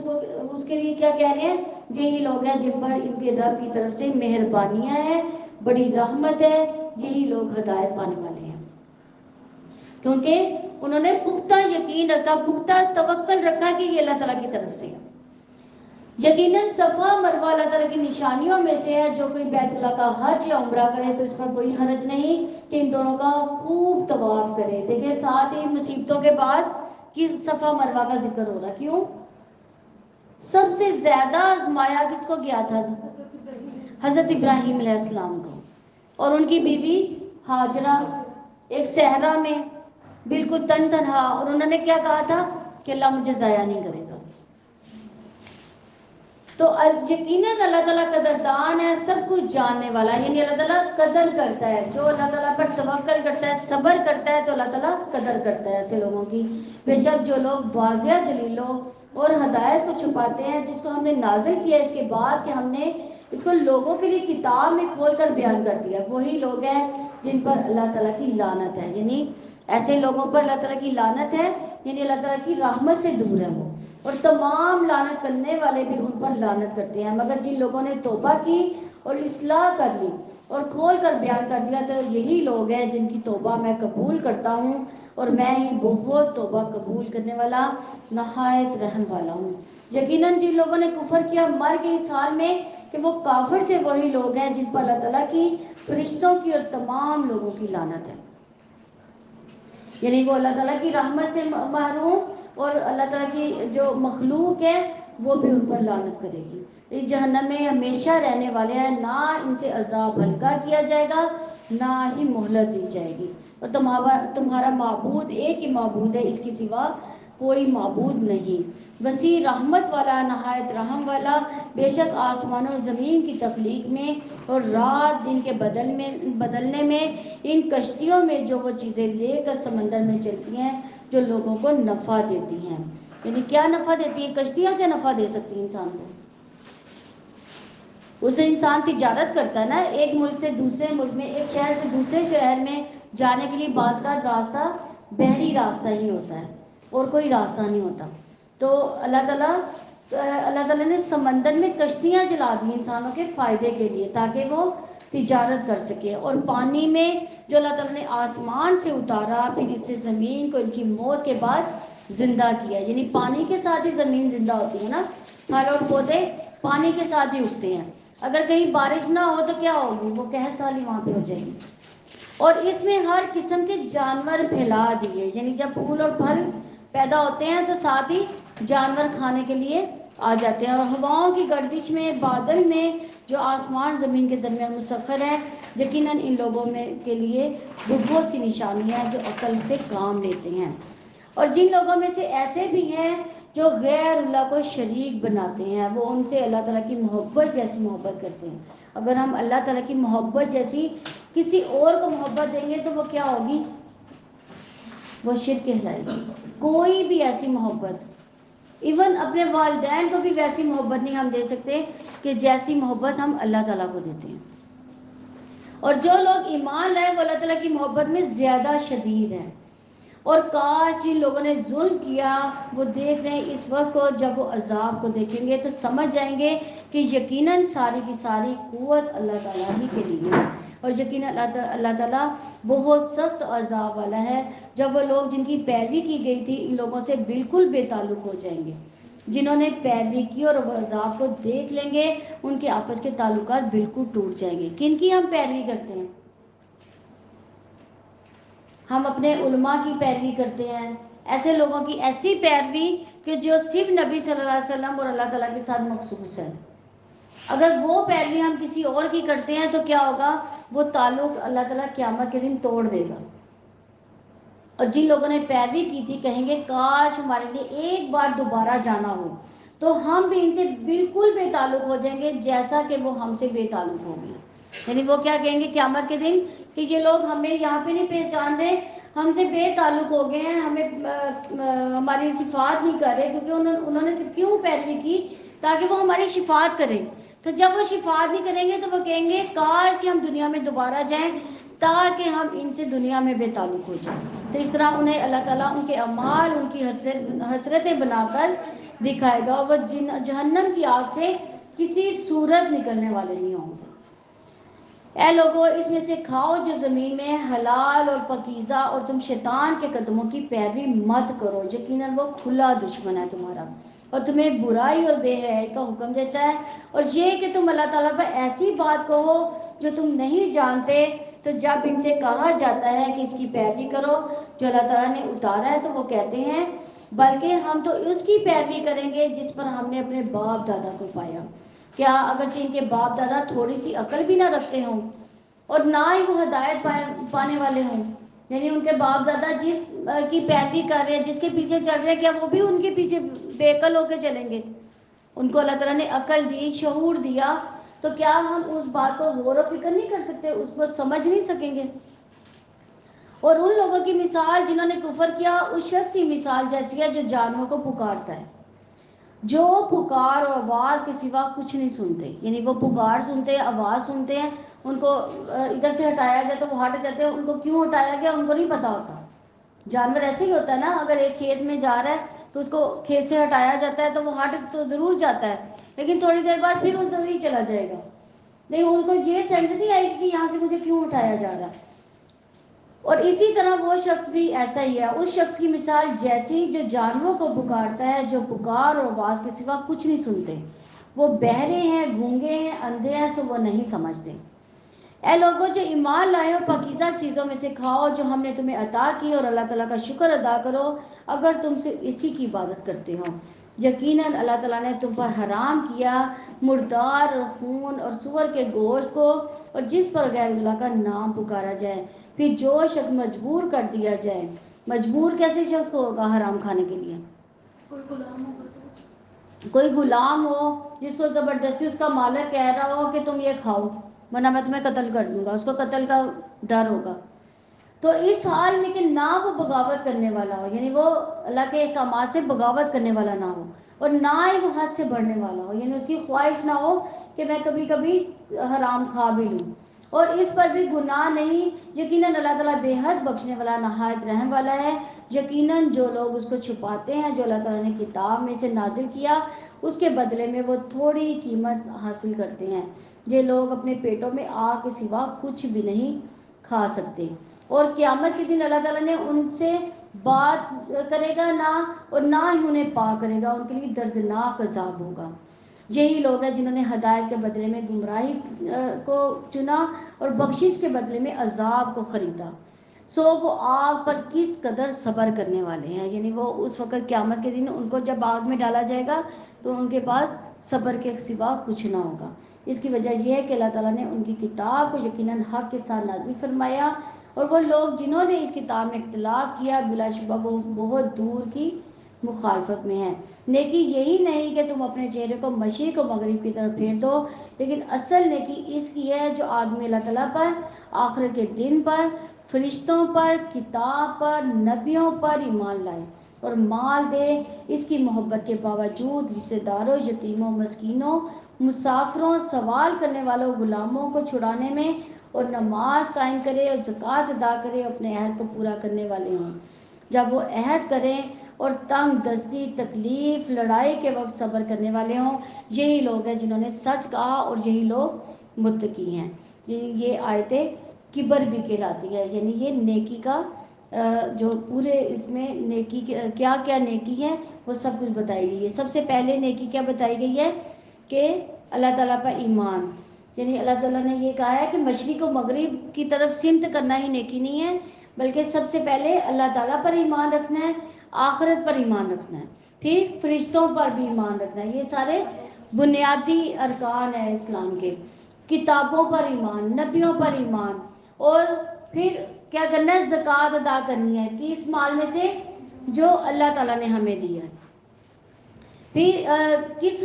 اس کے لیے کیا کہہ رہے ہیں؟ یہی لوگ ہیں جن پر ان کے رب کی طرف سے مہربانیاں ہیں، بڑی رحمت ہے، یہی لوگ ہدایت پانے والے ہیں. کیونکہ انہوں نے پختہ یقین رکھا، پختہ توکل رکھا کہ یہ اللہ تعالیٰ کی طرف سے. یقیناً صفا مروہ اللہ تعالیٰ کی نشانیوں میں سے ہے. جو کوئی بیت اللہ کا حج یا عمرہ کرے تو اس پر کوئی حرج نہیں کہ ان دونوں کا خوب طواف کرے. دیکھیں ساتھ ہی مصیبتوں کے بعد کس صفا مروہ کا ذکر ہو رہا. کیوں؟ سب سے زیادہ آزمایا کس کو گیا تھا؟ حضرت ابراہیم علیہ السلام کو اور ان کی بیوی ہاجرہ، ایک صحرا میں بالکل تن تنہا. اور انہوں نے کیا کہا تھا کہ اللہ مجھے ضائع نہیں کرے گا. تو یقیناً اللہ تعالیٰ قدردان ہے، سب کچھ جاننے والا ہے. یعنی اللہ تعالیٰ قدر کرتا ہے، جو اللہ تعالیٰ پر توکل کرتا ہے، صبر کرتا ہے، تو اللہ تعالیٰ قدر کرتا ہے ایسے لوگوں کی. بے شک جو لوگ واضح دلیلوں اور ہدایت کو چھپاتے ہیں جس کو ہم نے نازل کیا اس کے بعد کہ ہم نے اس کو لوگوں کے لیے کتاب میں کھول کر بیان کر دیا، وہی لوگ ہیں جن پر اللہ تعالیٰ کی لعنت ہے. یعنی ایسے لوگوں پر اللہ تعالیٰ کی لعنت ہے، یعنی اللہ تعالیٰ کی رحمت سے دور ہے وہ. اور تمام لعنت کرنے والے بھی ان پر لعنت کرتے ہیں. مگر جن لوگوں نے توبہ کی اور اصلاح کر لی اور کھول کر بیان کر دیا تو یہی لوگ ہیں جن کی توبہ میں قبول کرتا ہوں، اور میں ہی بہت توبہ قبول کرنے والا نہایت رحم والا ہوں. یقیناً جن لوگوں نے کفر کیا مر کے اس حال میں کہ وہ کافر تھے، وہی لوگ ہیں جن پر اللہ تعالیٰ کی، فرشتوں کی اور تمام لوگوں کی لعنت ہے. یعنی وہ اللہ تعالیٰ کی رحمت سے محروم، اور اللہ تعالیٰ کی جو مخلوق ہے وہ بھی ان پر لعنت کرے گی. اس جہنم میں ہمیشہ رہنے والے ہیں، نہ ان سے عذاب ہلکا کیا جائے گا نہ ہی مہلت دی جائے گی. اور تمہارا معبود ایک ہی معبود ہے، اس کے سوا کوئی معبود نہیں. وسیع رحمت والا، نہایت رحم والا. بے شک آسمان و زمین کی تخلیق میں اور رات دن کے بدلنے میں، ان کشتیوں میں جو وہ چیزیں لے کر سمندر میں چلتی ہیں جو لوگوں کو نفع دیتی ہیں. یعنی کیا نفع دیتی ہے؟ کشتیاں کیا نفع دے سکتی ہیں انسان کو؟ اسے انسان تجارت کرتا ہے نا، ایک ملک سے دوسرے ملک میں، ایک شہر سے دوسرے شہر میں جانے کے لیے بعض کا راستہ بحری راستہ ہی ہوتا ہے اور کوئی راستہ نہیں ہوتا. تو اللہ تعالیٰ نے سمندر میں کشتیاں چلا دی انسانوں کے فائدے کے لیے تاکہ وہ تجارت کر سکے. اور پانی میں جو اللہ تعالیٰ نے آسمان سے اتارا، پھر اس سے زمین کو ان کی موت کے بعد زندہ کیا. یعنی پانی کے ساتھ ہی زمین زندہ ہوتی ہے نا، پھل اور پودے پانی کے ساتھ ہی اگتے ہیں. اگر کہیں بارش نہ ہو تو کیا ہوگی؟ وہ قحط سالی وہاں پہ ہو جائے گی. اور اس میں ہر قسم کے جانور پھیلا دیے. یعنی جب پھول اور پھل پیدا ہوتے ہیں تو ساتھ ہی جانور کھانے کے لیے آ جاتے ہیں، اور ہواؤں کی گردش میں، بادل میں جو آسمان زمین کے درمیان مسخر ہے، یقیناً ان لوگوں میں کے لیے بہت سی نشانیاں ہیں جو عقل سے کام لیتے ہیں۔ اور جن لوگوں میں سے ایسے بھی ہیں جو غیر اللہ کو شریک بناتے ہیں، وہ ان سے اللہ تعالیٰ کی محبت جیسی محبت کرتے ہیں۔ اگر ہم اللہ تعالیٰ کی محبت جیسی کسی اور کو محبت دیں گے تو وہ کیا ہوگی؟ وہ شرک کہلائے گی۔ کوئی بھی ایسی محبت، ایون اپنے والدین کو بھی ویسی محبت نہیں ہم دے سکتے کہ جیسی محبت ہم اللہ تعالیٰ کو دیتے ہیں۔ اور جو لوگ ایمان لائے وہ اللہ تعالیٰ کی محبت میں زیادہ شدید ہیں۔ اور کاش جن لوگوں نے ظلم کیا وہ دیکھ رہے ہیں اس وقت کو، جب وہ عذاب کو دیکھیں گے تو سمجھ جائیں گے کہ یقیناً ساری کی ساری قوت اللہ تعالیٰ ہی کے لیے ہے، اور یقیناً اللہ تعالیٰ بہت سخت عذاب والا ہے۔ جب وہ لوگ جن کی پیروی کی گئی تھی ان لوگوں سے بالکل بے تعلق ہو جائیں گے، جنہوں نے پیروی کی اور وہ عذاب کو دیکھ لیں گے، ان کے آپس کے تعلقات بالکل ٹوٹ جائیں گے۔ کن کی ہم پیروی کرتے ہیں؟ ہم اپنے علماء کی پیروی کرتے ہیں، ایسے لوگوں کی ایسی پیروی کہ جو صرف نبی صلی اللہ علیہ وسلم اور اللہ تعالیٰ کے ساتھ مخصوص ہے۔ اگر وہ پیروی ہم کسی اور کی کرتے ہیں تو کیا ہوگا؟ وہ تعلق اللہ تعالیٰ قیامت کے دن توڑ دے گا۔ اور جن لوگوں نے پیروی کی تھی کہیں گے کاش ہمارے لیے ایک بار دوبارہ جانا ہو تو ہم بھی ان سے بالکل بے تعلق ہو جائیں گے جیسا کہ وہ ہم سے بے تعلق ہو گئے۔ یعنی وہ کیا کہیں گے قیامت کے دن کہ یہ لوگ ہمیں یہاں پہ نہیں پہچان رہے، ہم سے بے تعلق ہو گئے ہیں، ہمیں ہماری شفاعت نہیں کر رہے، کیونکہ انہوں نے کیوں پیروی کی؟ تاکہ وہ ہماری شفاعت کریں۔ تو جب وہ شفاعت نہیں کریں گے تو وہ کہیں گے کاش کہ ہم دنیا میں دوبارہ جائیں تاکہ ہم ان سے دنیا میں بے تعلق ہو جائیں۔ تو اس طرح انہیں اللہ تعالیٰ ان کے اعمال ان کی حسرتیں بنا کر دکھائے گا، اور وہ جہنم کی آگ سے کسی صورت نکلنے والے نہیں ہوں گے۔ اے لوگو اس میں سے کھاؤ جو زمین میں حلال اور پاکیزہ، اور تم شیطان کے قدموں کی پیروی مت کرو، یقیناً وہ کھلا دشمن ہے تمہارا اور تمہیں برائی اور بے حیائی کا حکم دیتا ہے، اور یہ کہ تم اللہ تعالیٰ پر ایسی بات کہو جو تم نہیں جانتے۔ تو جب ان سے کہا جاتا ہے کہ اس کی پیروی کرو جو اللہ تعالیٰ نے اتارا ہے تو وہ کہتے ہیں بلکہ ہم تو اس کی پیروی کریں گے جس پر ہم نے اپنے باپ دادا کو پایا۔ کیا اگرچہ ان کے باپ دادا تھوڑی سی عقل بھی نہ رکھتے ہوں اور نہ ہی وہ ہدایت پانے والے ہوں، یعنی ان کے باپ دادا جس کی پیروی کر رہے ہیں، جس کے پیچھے چل رہے ہیں، کیا وہ بھی ان کے پیچھے بے عقل ہو کے چلیں گے؟ ان کو اللہ تعالیٰ نے عقل دی، شعور دیا، تو کیا ہم اس بات کو غور و فکر نہیں کر سکتے، اس کو سمجھ نہیں سکیں گے؟ اور ان لوگوں کی مثال جنہوں نے کفر کیا اس شخص کی مثال جیسی ہے جو جانوروں کو پکارتا ہے، جو پکار اور آواز کے سوا کچھ نہیں سنتے۔ یعنی وہ پکار سنتے ہیں، آواز سنتے ہیں، ان کو ادھر سے ہٹایا جائے تو وہ ہٹ جاتے ہیں، ان کو کیوں ہٹایا گیا ان کو نہیں پتا ہوتا۔ جانور ایسے ہی ہوتا ہے نا، اگر ایک کھیت میں جا رہا ہے تو اس کو کھیت سے ہٹایا جاتا ہے تو وہ ہٹ تو ضرور جاتا ہے، لیکن تھوڑی دیر بعد پھر وہ ضرور چلا جائے گا، نہیں ان کو یہ سینس نہیں آئے کہ یہاں سے مجھے کیوں اٹھایا جا رہا ہے۔ اور اسی طرح وہ شخص بھی ایسا ہی ہے، اس شخص کی مثال جیسی جو جانوروں کو پکارتا ہے، جو پکار اور آواز کے سوا کچھ نہیں سنتے، وہ بہرے ہیں، گونگے ہیں، اندھے ہیں، سو وہ نہیں سمجھتے۔ اے لوگوں جو ایمان لائے ہو پاکیزہ چیزوں میں سے کھاؤ جو ہم نے تمہیں عطا کی، اور اللہ تعالیٰ کا شکر ادا کرو اگر تم سے اسی کی عبادت کرتے ہو۔ یقیناً اللہ تعالیٰ نے تم پر حرام کیا مردار اور خون اور سور کے گوشت کو، اور جس پر غیر اللہ کا نام پکارا جائے۔ پھر جو شخص مجبور کر دیا جائے، مجبور کیسے شخص ہوگا حرام کھانے کے لیے؟ کوئی غلام ہو جس کو زبردستی اس کا مالک کہہ رہا ہو کہ تم یہ کھاؤ ورنہ میں تمہیں قتل کر دوں گا، اس کو قتل کا ڈر ہوگا۔ تو اس حال میں کہ نہ وہ بغاوت کرنے والا ہو، یعنی وہ اللہ کے احکامات سے بغاوت کرنے والا نہ ہو، اور نہ ہی وہ حد سے بڑھنے والا ہو، یعنی اس کی خواہش نہ ہو کہ میں کبھی کبھی حرام کھا بھی لوں، اور اس پر بھی گناہ نہیں۔ یقیناً اللہ تعالیٰ بے حد بخشنے والا نہایت رحم والا ہے۔ یقیناً جو لوگ اس کو چھپاتے ہیں جو اللہ تعالیٰ نے کتاب میں سے نازل کیا اس کے بدلے میں وہ تھوڑی قیمت حاصل کرتے ہیں۔ یہ لوگ اپنے پیٹوں میں آگ کے سوا کچھ بھی نہیں کھا سکتے، اور قیامت کے دن اللہ تعالیٰ نے ان سے بات کرے گا نہ، اور نہ ہی انہیں پاک کرے گا، ان کے لیے دردناک عذاب ہوگا۔ یہی لوگ ہیں جنہوں نے ہدایت کے بدلے میں گمراہی کو چنا اور بخشش کے بدلے میں عذاب کو خریدا۔ سو وہ آگ پر کس قدر صبر کرنے والے ہیں. یعنی وہ اس وقت قیامت کے دن ان کو جب آگ میں ڈالا جائے گا تو ان کے پاس صبر کے سوا کچھ نہ ہوگا. اس کی وجہ یہ ہے کہ اللہ تعالیٰ نے ان کی کتاب کو یقیناً حق کے ساتھ نازل فرمایا، اور وہ لوگ جنہوں نے اس کتاب میں اختلاف کیا بلا شبہ وہ بہت دور کی مخالفت میں ہیں. نیکی یہی نہیں کہ تم اپنے چہرے کو مشرق و مغرب کی طرف پھیر دو، لیکن اصل نیکی اس کی ہے جو آدمی اللہ تعالیٰ پر، آخرت کے دن پر، فرشتوں پر، کتاب پر، نبیوں پر ایمان لائے اور مال دے اس کی محبت کے باوجود رشتہ داروں، یتیموں، مسکینوں، مسافروں، سوال کرنے والوں، غلاموں کو چھڑانے میں، اور نماز قائم کرے اور زکوٰۃ ادا کرے، اپنے عہد کو پورا کرنے والے ہوں. جب وہ عہد کریں اور تنگ دستی، تکلیف، لڑائی کے وقت صبر کرنے والے ہوں، یہی لوگ ہیں جنہوں نے سچ کہا اور یہی لوگ متقی ہیں. یہ آیتیں کبر بھی کہلاتی ہے. یعنی یہ نیکی کا جو پورے اس میں نیکی کیا کیا نیکی ہے وہ سب کچھ بتائی گئی ہے. سب سے پہلے نیکی کیا بتائی گئی ہے کہ اللہ تعالیٰ پر ایمان. یعنی اللہ تعالیٰ نے یہ کہا ہے کہ مشرق و مغرب کی طرف سمت کرنا ہی نیکی نہیں ہے، بلکہ سب سے پہلے اللہ تعالیٰ پر ایمان رکھنا ہے، آخرت پر ایمان رکھنا ہے، پھر فرشتوں پر بھی ایمان رکھنا ہے. یہ سارے بنیادی ارکان ہیں اسلام کے. کتابوں پر ایمان، نبیوں پر ایمان، اور پھر کیا کرنا ہے؟ زکوٰۃ ادا کرنی ہے کہ اس مال میں سے جو اللہ تعالیٰ نے ہمیں دیا ہے. پھر کس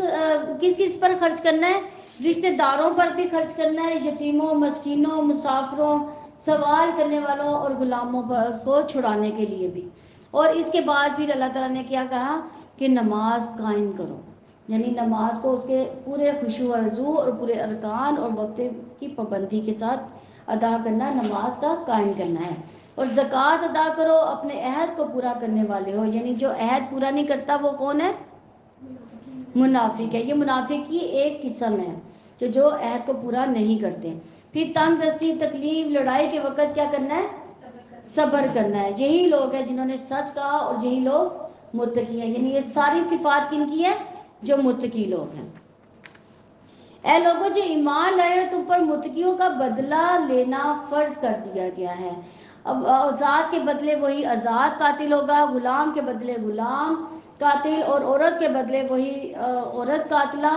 کس پر خرچ کرنا ہے؟ رشتہ داروں پر بھی خرچ کرنا ہے، یتیموں، مسکینوں، مسافروں، سوال کرنے والوں اور غلاموں کو چھڑانے کے لیے بھی. اور اس کے بعد پھر اللہ تعالیٰ نے کیا کہا کہ نماز قائم کرو. یعنی نماز کو اس کے پورے خشوع و رضوع اور پورے ارکان اور وقت کی پابندی کے ساتھ ادا کرنا، نماز کا قائم کرنا ہے. اور زکوٰۃ ادا کرو، اپنے عہد کو پورا کرنے والے ہو. یعنی جو عہد پورا نہیں کرتا وہ کون ہے؟ منافق ہے. یہ منافق کی ایک قسم ہے کہ جو عہد کو پورا نہیں کرتے. پھر تنگ دستی، تکلیف، لڑائی کے وقت کیا کرنا ہے؟ صبر کرنا ہے. یہی لوگ ہیں جنہوں نے سچ کہا اور یہی لوگ متقی ہیں. یعنی یہ ساری صفات کن کی ہے؟ جو متقی لوگ ہیں. اے لوگوں جو ایمان لائے تم پر متقیوں کا بدلہ لینا فرض کر دیا گیا ہے. اب آزاد کے بدلے وہی آزاد قاتل ہوگا، غلام کے بدلے غلام قاتل، اور عورت کے بدلے وہی عورت قاتلہ.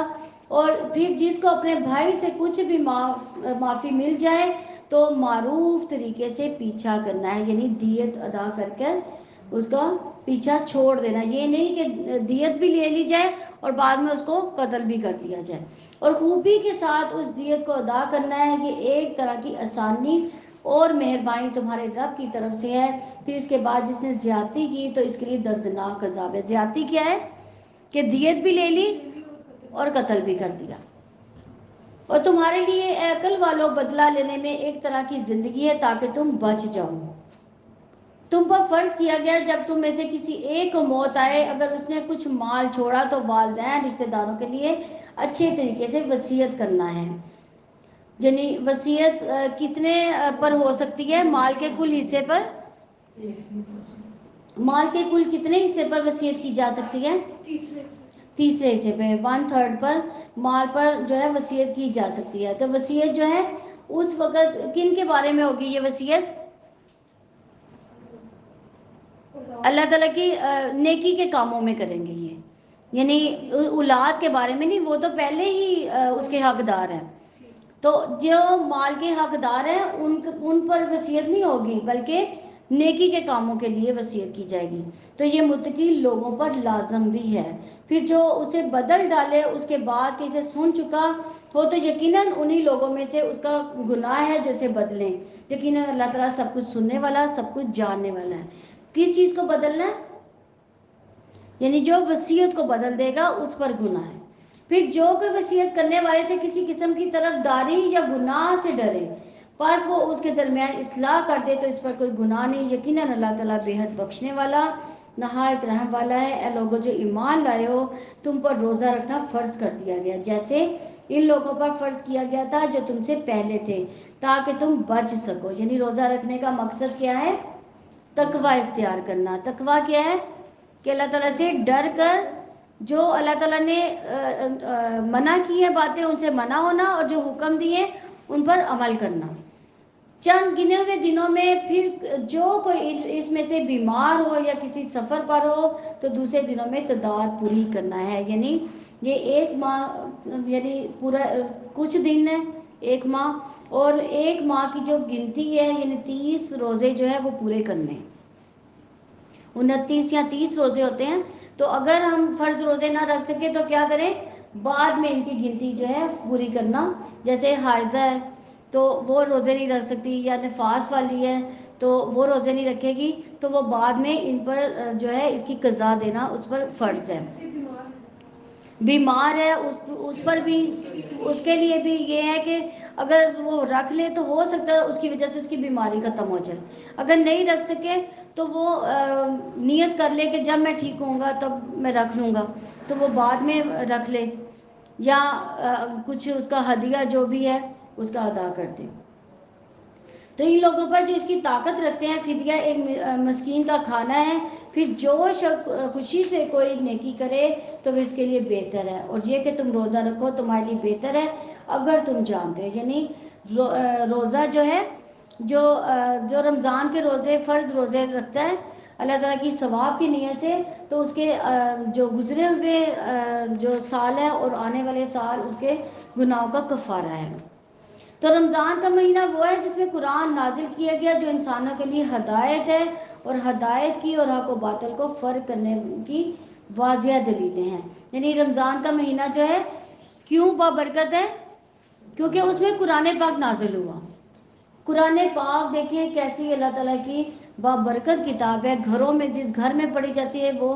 اور پھر جس کو اپنے بھائی سے کچھ بھی معافی مل جائے تو معروف طریقے سے پیچھا کرنا ہے. یعنی دیت ادا کر کر اس کا پیچھا چھوڑ دینا. یہ نہیں کہ دیت بھی لے لی جائے اور بعد میں اس کو قتل بھی کر دیا جائے. اور خوبی کے ساتھ اس دیت کو ادا کرنا ہے. یہ ایک طرح کی آسانی اور مہربانی تمہارے رب کی طرف سے ہے. پھر اس کے بعد جس نے زیادتی کی تو اس کے لیے دردناک عذاب ہے. زیادتی کیا ہے؟ کہ دیت بھی لے لی اور قتل بھی کر دیا. اور تمہارے لیے اے عقل والوں بدلہ لینے میں ایک طرح کی زندگی ہے تاکہ تم بچ جاؤ. تم پر فرض کیا گیا جب تم میں سے کسی ایک کو موت آئے، اگر اس نے کچھ مال چھوڑا تو والدین، رشتہ داروں کے لیے اچھے طریقے سے وصیت کرنا ہے. یعنی وصیت کتنے پر ہو سکتی ہے؟ مال کے کل حصے پر. مال کے کل کتنے حصے پر وصیت کی جا سکتی ہے؟ تیسرے حصے پہ، 1/3 پر مال پر جو ہے وصیت کی جا سکتی ہے. تو وصیت جو ہے اس وقت کن کے بارے میں ہوگی؟ یہ وصیت اللہ تعالیٰ کی نیکی کے کاموں میں کریں گے. یہ یعنی اولاد کے بارے میں نہیں، وہ تو پہلے ہی اس کے حقدار ہیں. تو جو مال کے حقدار ہیں ان پر وصیت نہیں ہوگی، بلکہ نیکی کے کاموں کے لیے وصیت کی جائے گی. تو یہ متقی لوگوں پر لازم بھی ہے. پھر جو اسے بدل ڈالے اس کے بعد کہ اسے سن چکا ہو تو یقیناً انہی لوگوں میں سے اس کا گناہ ہے جو اسے بدلیں. یقیناً اللہ تعالیٰ سب کچھ سننے والا، سب کچھ جاننے والا ہے. کس چیز کو بدلنا ہے؟ یعنی جو وصیت کو بدل دے گا اس پر گناہ ہے. پھر جو کوئی وصیت کرنے والے سے کسی قسم کی طرف داری یا گناہ سے ڈرے پس وہ اس کے درمیان اصلاح کر دے تو اس پر کوئی گناہ نہیں. یقیناً اللہ تعالیٰ بے حد بخشنے والا، نہایت رحم والا ہے. اے لوگوں جو ایمان لائے ہو تم پر روزہ رکھنا فرض کر دیا گیا جیسے ان لوگوں پر فرض کیا گیا تھا جو تم سے پہلے تھے تاکہ تم بچ سکو. یعنی روزہ رکھنے کا مقصد کیا ہے؟ تقوی اختیار کرنا. تقوی کیا ہے؟ کہ اللہ تعالیٰ سے ڈر کر جو اللہ تعالیٰ نے منع کی ہیں باتیں ان سے منع ہونا، اور جو حکم دیے ان پر عمل کرنا. چند گنے ہوئے دنوں میں پھر جو کوئی اس میں سے بیمار ہو یا کسی سفر پر ہو تو دوسرے دنوں میں تعداد پوری کرنا ہے. یعنی یہ ایک ماہ یعنی پورا کچھ دن ہے ایک ماہ, اور ایک ماہ کی جو گنتی ہے یعنی 30 روزے جو ہے وہ پورے کرنے ہیں. 29 یا 30 روزے ہوتے ہیں. تو اگر ہم فرض روزے نہ رکھ سکے تو کیا کریں, بعد میں ان کی گنتی جو ہے پوری کرنا. جیسے حائضہ ہے تو وہ روزے نہیں رکھ سکتی, یا نفاس والی ہے تو وہ روزے نہیں رکھے گی, تو وہ بعد میں ان پر جو ہے اس کی قضا دینا اس پر فرض ہے. بیمار ہے اس پر بھی, اس کے لیے بھی یہ ہے کہ اگر وہ رکھ لے تو ہو سکتا ہے اس کی وجہ سے اس کی بیماری ختم ہو جائے. اگر نہیں رکھ سکے تو وہ نیت کر لے کہ جب میں ٹھیک ہوں گا تب میں رکھ لوں گا, تو وہ بعد میں رکھ لے, یا کچھ اس کا ہدیہ جو بھی ہے اس کا ادا کر دے. تو ان لوگوں پر جو اس کی طاقت رکھتے ہیں, فدیہ ایک مسکین کا کھانا ہے. پھر جو شخص خوشی سے کوئی نیکی کرے تو اس کے لیے بہتر ہے, اور یہ کہ تم روزہ رکھو تمہارے لیے بہتر ہے اگر تم جانتے ہو. یعنی روزہ جو ہے جو رمضان کے روزے فرض روزے رکھتا ہے اللہ تعالیٰ کی ثواب کی نیت سے, تو اس کے جو گزرے ہوئے جو سال ہے اور آنے والے سال اس کے گناہوں کا کفارہ ہے. تو رمضان کا مہینہ وہ ہے جس میں قرآن نازل کیا گیا جو انسانوں کے لیے ہدایت ہے, اور ہدایت کی اور حق و باطل کو فرق کرنے کی واضح دلیلیں ہیں. یعنی رمضان کا مہینہ جو ہے کیوں بابرکت ہے, کیونکہ اس میں قرآن پاک نازل ہوا. قرآن پاک دیکھیں کیسی اللہ تعالیٰ کی بابرکت کتاب ہے. گھروں میں جس گھر میں پڑھی جاتی ہے وہ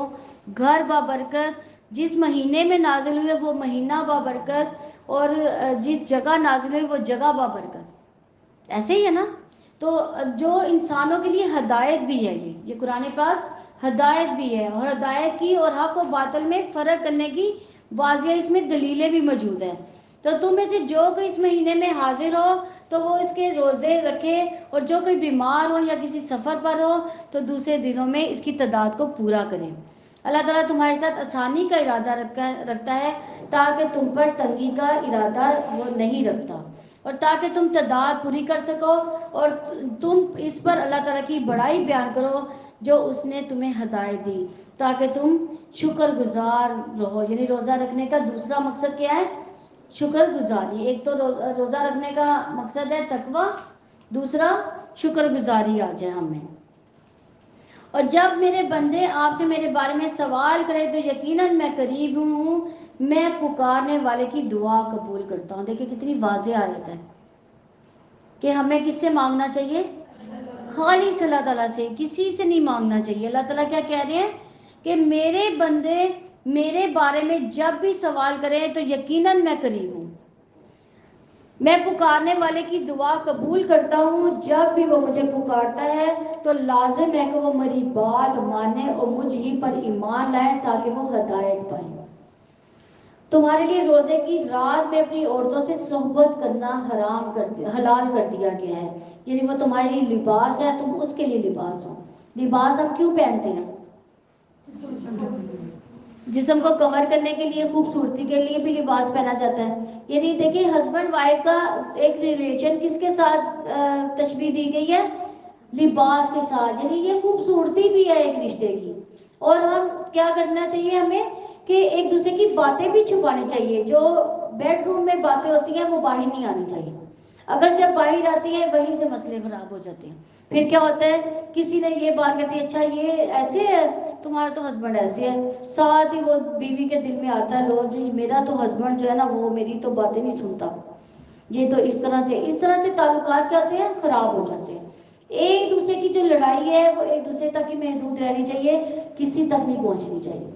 گھر بابرکت, جس مہینے میں نازل ہوئے وہ مہینہ بابرکت, اور جس جگہ نازل ہوئی وہ جگہ بابرکت. ایسے ہی ہے نا. تو جو انسانوں کے لیے ہدایت بھی ہے, یہ قرآن پاک ہدایت بھی ہے, اور ہدایت کی اور حق و باطل میں فرق کرنے کی واضح اس میں دلیلیں بھی موجود ہیں. تو تم میں سے جو کوئی اس مہینے میں حاضر ہو تو وہ اس کے روزے رکھے, اور جو کوئی بیمار ہو یا کسی سفر پر ہو تو دوسرے دنوں میں اس کی تعداد کو پورا کرے. اللہ تعالیٰ تمہارے ساتھ آسانی کا ارادہ رکھتا ہے تاکہ تم پر تنگی کا ارادہ وہ نہیں رکھتا, اور تاکہ تم تعداد پوری کر سکو اور تم اس پر اللہ تعالیٰ کی بڑائی بیان کرو جو اس نے تمہیں ہدایت دی, تاکہ تم شکر گزار رہو. یعنی روزہ رکھنے کا دوسرا مقصد کیا ہے, شکر گزاری. ایک تو روزہ رکھنے کا مقصد ہے تقوی, دوسرا شکر گزاری آ جائے ہمیں. اور جب میرے بندے آپ سے میرے بارے میں سوال کریں تو یقیناً میں قریب ہوں, میں پکارنے والے کی دعا قبول کرتا ہوں. دیکھیں کتنی واضح آیت ہے کہ ہمیں کس سے مانگنا چاہیے, خالص اللہ تعالیٰ سے, کسی سے نہیں مانگنا چاہیے. اللہ تعالیٰ کیا کہہ رہے ہیں کہ میرے بندے میرے بارے میں جب بھی سوال کریں تو یقیناً میں قریب ہوں, میں پکارنے والے کی دعا قبول کرتا ہوں. جب بھی وہ مجھے پکارتا ہے تو لازم ہے کہ وہ میری بات مانے اور مجھ ہی پر ایمان لائے تاکہ وہ ہدایت پائیں. تمہارے لیے روزے کی رات میں اپنی عورتوں سے صحبت کرنا حلال کر دیا گیا ہے. یعنی وہ تمہارے لیے لباس ہے, تم اس کے لیے لباس ہو. لباس ہم کیوں پہنتے ہیں, جسم کو کور کرنے کے لیے, خوبصورتی کے لیے بھی لباس پہنا جاتا ہے. یعنی دیکھیں ہسبینڈ وائف کا ایک ریلیشن کس کے ساتھ تشبیہ دی گئی ہے, لباس کے ساتھ. یعنی یہ خوبصورتی بھی ہے ایک رشتے کی. اور ہم کیا کرنا چاہیے, ہمیں کہ ایک دوسرے کی باتیں بھی چھپانی چاہیے. جو بیڈ روم میں باتیں ہوتی ہیں وہ باہر نہیں آنی چاہیے. اگر جب باہر آتی ہے وہیں سے مسئلے خراب ہو جاتے ہیں. پھر کیا ہوتا ہے, کسی نے یہ بات کہتی ہے اچھا یہ ایسے ہے, تمہارا تو ہسبینڈ ایسے ہے, ساتھ ہی وہ بیوی کے دل میں آتا ہے لو جی میرا تو ہسبینڈ جو ہے نا وہ میری تو باتیں نہیں سنتا, یہ تو اس طرح سے تعلقات کیا ہوتے ہیں, خراب ہو جاتے ہیں. ایک دوسرے کی جو لڑائی ہے وہ ایک دوسرے تک ہی محدود رہنی چاہیے, کسی تک نہیں پہنچنی چاہیے.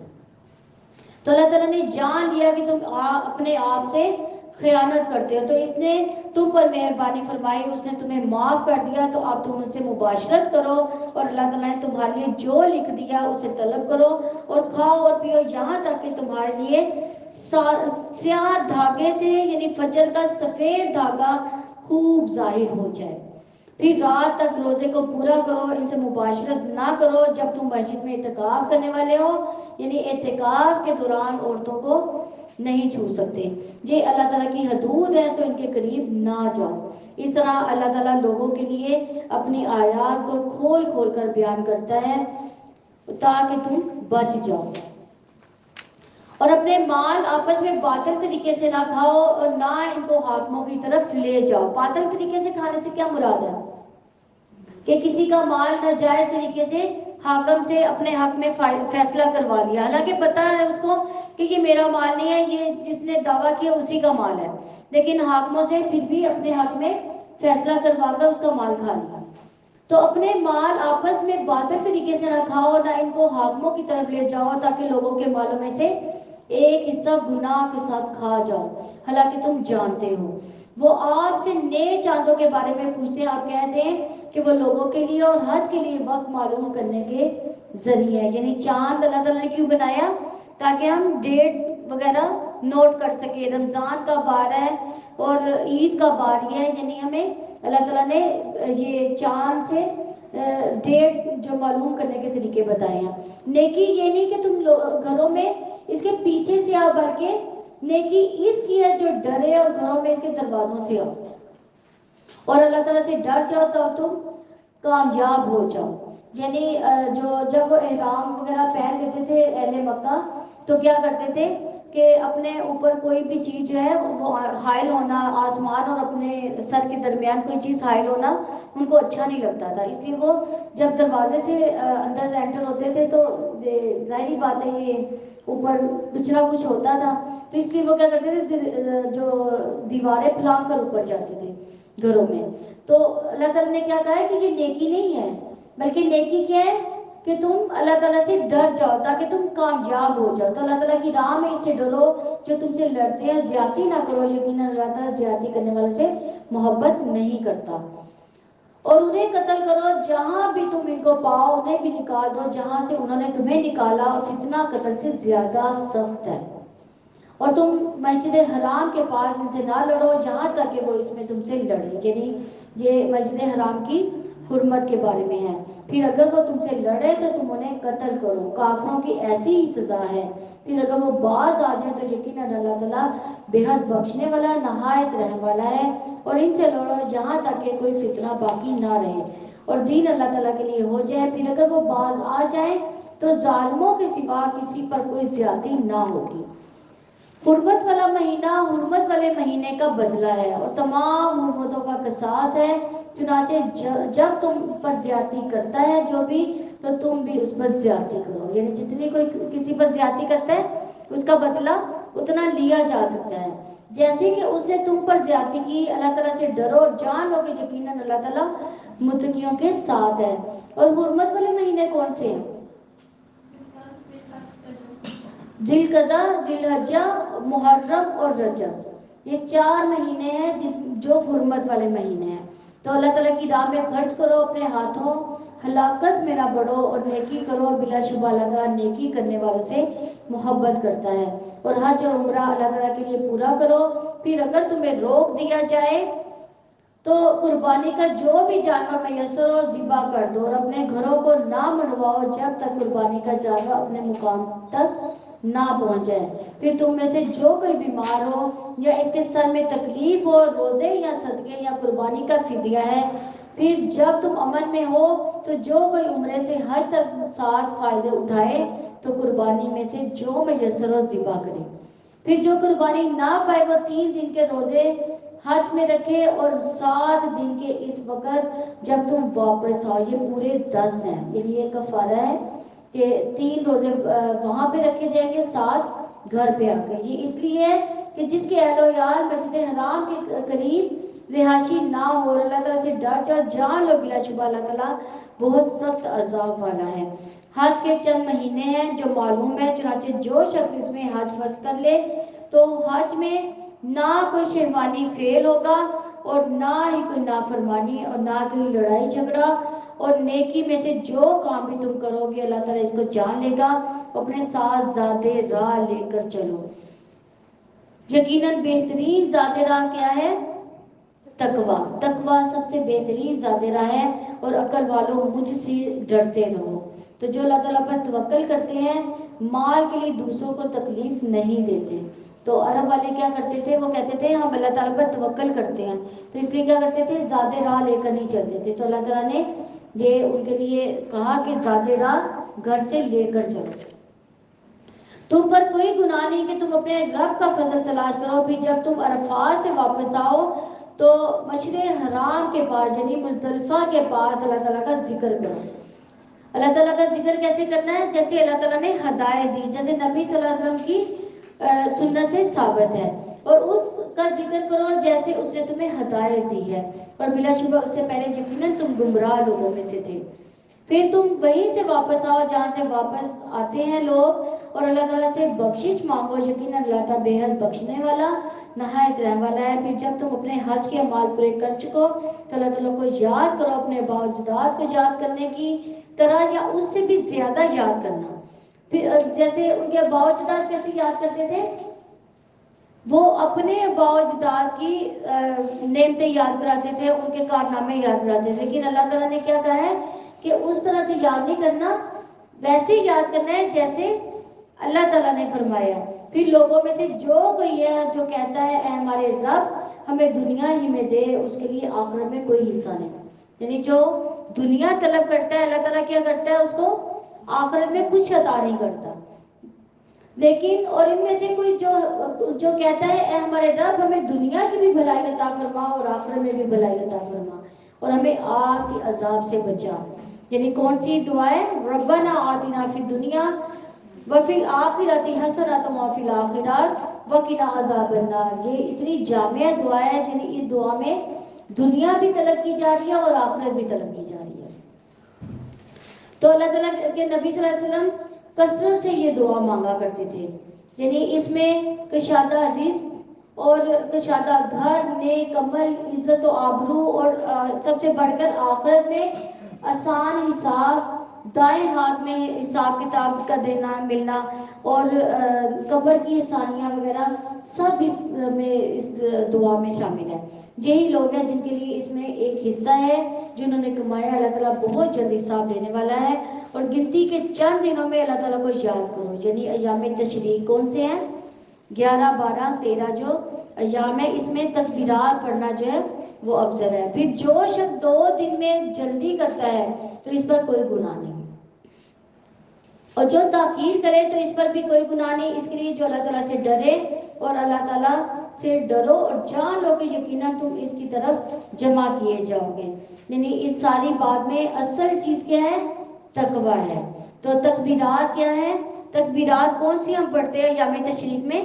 تو اللہ تعالیٰ نے جان لیا کہ تم اپنے آپ سے خیانت کرتے ہو تو اس نے تم پر مہربانی فرمائی, اس نے تمہیں معاف کر دیا, تو اب تم ان سے مباشرت کرو, اور اللہ تعالیٰ نے تمہارے لیے جو لکھ دیا اسے طلب کرو, اور کھاؤ اور پیو یہاں تک کہ تمہارے لیے سیاہ دھاگے سے یعنی فجر کا سفید دھاگا خوب ظاہر ہو جائے. پھر رات تک روزے کو پورا کرو, ان سے مباشرت نہ کرو جب تم مسجد میں اعتکاف کرنے والے ہو. یعنی اعتکاف کے دوران عورتوں کو نہیں چھو سکتے. یہ اللہ تعالیٰ کی حدود ہے, سو ان کے قریب نہ جاؤ. اس طرح اللہ تعالیٰ لوگوں کے لیے اپنی آیات کو کھول کھول کر بیان کرتا ہے تاکہ تم بچ جاؤ۔ اور اپنے مال آپس میں باطل طریقے سے نہ کھاؤ اور نہ ان کو حاکموں کی طرف لے جاؤ۔ باطل طریقے سے کھانے سے کیا مراد ہے؟ کہ کسی کا مال ناجائز طریقے سے حاکم سے اپنے حق میں فیصلہ کروا لیا، حالانکہ پتہ ہے اس کو کہ یہ میرا مال نہیں ہے، یہ جس نے دعویٰ کیا اسی کا مال ہے، لیکن حاکموں سے پھر بھی اپنے حق میں فیصلہ کروا کر اس کا مال کھا لیا۔ تو اپنے مال آپس میں باطل طریقے سے نہ کھاؤ، نہ ان کو حاکموں کی طرف لے جاؤ تاکہ لوگوں کے مالوں میں سے ایک حصہ گناہ کے ساتھ کھا جاؤ، حالانکہ تم جانتے ہو۔ وہ آپ سے نئے چاندوں کے بارے میں پوچھتے ہیں، آپ کہتے ہیں کہ وہ لوگوں کے لیے اور حج کے لیے وقت معلوم کرنے کے ذریعے ہے۔ یعنی چاند اللہ تعالیٰ نے کیوں بنایا؟ تاکہ ہم ڈیٹ وغیرہ نوٹ کر سکے، رمضان کا بار ہے اور عید کا بار یہ ہے، یعنی ہمیں اللہ تعالیٰ نے یہ چاند سے ڈیٹ جو معلوم کرنے کے طریقے بتائے ہیں۔ نیکی یہ نہیں کہ تم گھروں میں اس کے پیچھے سے آؤ، بلکہ نیکی اس کی ہے جو ڈرے اور گھروں میں اس کے دروازوں سے آؤ، اور اللہ تعالیٰ سے ڈر جاؤ تو تم کامیاب ہو جاؤ۔ یعنی جب وہ احرام وغیرہ پہن لیتے تھے اہل مکہ تو کیا کرتے تھے کہ اپنے اوپر کوئی بھی چیز جو ہے وہ حائل ہونا، آسمان اور اپنے سر کے درمیان کوئی چیز حائل ہونا ان کو اچھا نہیں لگتا تھا، اس لیے وہ جب دروازے سے اندر انٹر ہوتے تھے تو ظاہری بات ہے یہ اوپر کچھ نہ کچھ ہوتا تھا، تو اس لیے وہ کیا کرتے تھے جو دیواریں پھلانگ کر اوپر جاتے تھے گھروں میں۔ تو اللہ تعالیٰ نے کیا کہا ہے کہ یہ نیکی نہیں ہے، بلکہ نیکی کیا ہے کہ تم اللہ تعالیٰ سے ڈر جاؤ تاکہ تم کامیاب ہو جاؤ۔ تو اللہ تعالیٰ کی راہ میں اس سے ڈرو جو تم سے لڑتے ہیں، زیادتی نہ کرو، یقیناً اللہ تعالیٰ زیادتی کرنے والوں سے محبت نہیں کرتا۔ اور انہیں قتل کرو جہاں بھی تم ان کو پاؤ، انہیں بھی نکال دو جہاں سے انہوں نے تمہیں نکالا، اور فتنہ قتل سے زیادہ سخت ہے۔ اور تم مسجد حرام کے پاس ان سے نہ لڑو جہاں تک کہ وہ اس میں تم سے لڑے، یعنی یہ مسجد حرام کی حرمت کے بارے میں ہے۔ پھر اگر وہ تم سے لڑے تو تم انہیں قتل کرو، کافروں کی ایسی ہی سزا ہے۔ پھر اگر وہ باز آ جائے تو یقیناً اللہ تعالیٰ بے حد بخشنے والا، نہایت رحم والا ہے۔ اور ان سے لڑو جہاں تک کہ کوئی فتنہ باقی نہ رہے اور دین اللہ تعالیٰ کے لیے ہو جائے۔ پھر اگر وہ باز آ جائیں تو ظالموں کے سوا کسی پر کوئی زیادتی نہ ہوگی۔ حرمت والا مہینہ حرمت والے مہینے کا بدلہ ہے اور تمام حرمتوں کا قصاص ہے، چنانچہ جب تم پر زیادتی کرتا ہے جو بھی تو تم بھی اس پر زیادتی کرو، یعنی جتنی کوئی کسی پر زیادتی کرتا ہے اس کا بدلہ اتنا لیا جا سکتا ہے۔ جیسے کہ اس نے تم پر زیادتی کی، اللہ تعالیٰ سے ڈرو اور جان لو کہ یقیناً اللہ تعالیٰ متقیوں کے ساتھ ہے۔ اور حرمت والے مہینے کون سے ہیں؟ ذی القعدہ، ذی الحجہ، محرم اور رجب، یہ 4 مہینے ہیں جو حرمت والے مہینے ہیں۔ تو اللہ تعالیٰ کی راہ میں خرچ کرو، اپنے ہاتھوں ہلاکت میں نہ بڑھو اور نیکی کرو، بلا شبہ اللہ تعالیٰ نیکی کرنے والوں سے محبت کرتا ہے۔ اور حج اور عمرہ اللہ تعالیٰ کے لیے پورا کرو۔ پھر اگر تمہیں روک دیا جائے تو قربانی کا جو بھی جانور میسر ہو ذبح کر دو، اور اپنے گھروں کو نہ منڈواؤ جب تک قربانی کا جانور اپنے مقام تک نہ پہنچ جائے۔ پھر تم میں سے جو کوئی بیمار ہو یا اس کے سر میں تکلیف ہو، روزے یا صدقے یا قربانی کا فدیہ ہے۔ پھر جب تم امن میں ہو تو جو کوئی عمرے سے حج تک 7 فائدے اٹھائے تو قربانی میں سے جو میسر ہو ذبح کرے۔ پھر جو قربانی نہ پائے وہ 3 دن کے روزے حج میں رکھے اور 7 دن کے اس وقت جب تم واپس آؤ، یہ پورے 10 ہیں، یعنی یہ کفارہ ہے کہ 3 روزے وہاں پہ رکھے جائیں گے، 7 گھر پہ آ کے۔ یہ اس لیے ہے کہ جس کے اہل و عیال مسجد حرام کے قریب رہائشی نہ ہو اور اللہ تعالیٰ سے ڈر جاؤ، جان لو بلا شبہ اللہ تعالیٰ بہت سخت عذاب والا ہے۔ حج کے چند مہینے ہیں جو معلوم ہے، چنانچہ جو شخص اس میں حج فرض کر لے تو حج میں نہ کوئی شہوانی فعل ہوگا اور نہ ہی کوئی نافرمانی اور نہ کوئی لڑائی جھگڑا، اور نیکی میں سے جو کام بھی تم کرو گے اللہ تعالیٰ اس کو جان لے گا۔ اپنے ساتھ ذات راہ لے کر چلو، یقیناً بہترین ذات راہ کیا ہے؟ تقویٰ۔ تقویٰ سب سے بہترین ذات راہ ہے، اور عقل والوں مجھ سے ڈرتے رہو۔ تو جو اللہ تعالیٰ پر توکل کرتے ہیں مال کے لیے دوسروں کو تکلیف نہیں دیتے، تو عرب والے کیا کرتے تھے، وہ کہتے تھے ہم اللہ تعالیٰ پر توکل کرتے ہیں، تو اس لیے کیا کرتے تھے، زیادہ راہ لے کر نہیں چلتے تھے. تو اللہ تعالیٰ نے یہ ان کے لیے کہا کہ زیادہ راہ گھر سے لے کر چلو. تم پر کوئی گناہ نہیں کہ تم اپنے رب کا فضل تلاش کرو. پھر جب تم عرفات سے واپس آؤ تو مشعر حرام کے پاس یعنی مزدلفہ کے پاس اللہ تعالیٰ کا ذکر کرو. اللہ تعالیٰ کا ذکر کیسے کرنا ہے؟ جیسے اللہ تعالیٰ نے ہدایت دی، جیسے نبی صلی اللہ علیہ وسلم کی سنت سے ثابت ہے، اور اس کا ذکر کرو جیسے اس نے تمہیں ہدایت دی ہے، اور بلا شبہ اس سے پہلے یقیناً تم گمراہ لوگوں میں سے تھے. پھر تم وہیں سے واپس آؤ جہاں سے واپس آتے ہیں لوگ، اور اللہ تعالیٰ سے بخشش مانگو، یقیناً اللہ تعالیٰ بے حد بخشنے والا نہایت رحم والا ہے. پھر جب تم اپنے حج کے اعمال پورے کر چکو تو اللہ تعالیٰ کو یاد کرو اپنے آباء و اجداد کو یاد کرنے کی طرح یا اس سے بھی زیادہ یاد کرنا. پھر جیسے ان کے آباء و اجداد کیسے یاد کرتے تھے، وہ اپنے آباء و اجداد کی نعمتیں یاد کراتے تھے، ان کے کارنامے یاد کراتے تھے. لیکن اللہ تعالیٰ نے کیا کہا ہے کہ اس طرح سے یاد نہیں کرنا، ویسے ہی یاد کرنا ہے جیسے اللہ تعالیٰ نے فرمایا. پھر لوگوں میں سے جو کوئی ہے جو کہتا ہے اے ہمارے رب ہمیں دنیا ہی میں دے، اس کے لیے آخرت میں کوئی حصہ نہیں. یعنی جو دنیا طلب کرتا ہے اللہ تعالیٰ کیا کرتا ہے، اس کو آخرت میں کچھ عطا نہیں کرتا. لیکن اور ان میں سے کوئی جو کہتا ہے اے ہمارے رب ہمیں دنیا کی بھی بھلائی عطا فرما اور آخرت میں بھی بھلائی عطا فرما، اور ہمیں آگ کے عذاب سے بچا. یعنی کون سی دعا ہے؟ ربنا آتنا فی الدنیا وفی الآخرۃ حسنۃ وفی الآخرۃ وقنا عذاب النار. یہ اتنی جامع دعا ہے یعنی اس دعا میں دنیا بھی طلب کی جا رہی ہے اور آخرت بھی طلب کی جا رہی ہے. تو اللہ تعالیٰ کے نبی صلی اللہ علیہ وسلم کثرت سے یہ دعا مانگا کرتے تھے. یعنی اس میں کشادہ رزق اور کشادہ گھر، نیک عمل، عزت و آبرو، اور سب سے بڑھ کر آخرت میں آسان حساب، دائیں ہاتھ میں حساب کتاب کا دینا ملنا، اور قبر کی آسانیاں وغیرہ سب اس دعا میں شامل ہے. یہی لوگ ہیں جن کے لیے اس میں ایک حصہ ہے جنہوں نے کمایا. اللہ تعالیٰ بہت جلد حساب دینے والا ہے. اور گنتی کے چند دنوں میں اللہ تعالیٰ کو یاد کرو، یعنی ایام تشریق کون سے ہیں؟ 11، 12، 13 جو ایام ہے، اس میں تکبیرات پڑھنا جو ہے وہ افضل ہے. پھر جو شخص 2 دن میں جلدی کرتا ہے تو اس پر کوئی گناہ نہیں، اور جو تاخیر کرے تو اس پر بھی کوئی گناہ نہیں. اس کے لیے جو اللہ تعالیٰ سے ڈرے، اور اللہ تعالیٰ سے ڈرو اور جان لو کہ یقیناً تم اس کی طرف جمع کیے جاؤ گے. یعنی اس ساری بات میں اصل چیز کیا ہے؟ تقویٰ ہے. تو تکبیرات کیا ہے؟ تکبیرات کون سی ہم پڑھتے ہیں یوم تشریق میں؟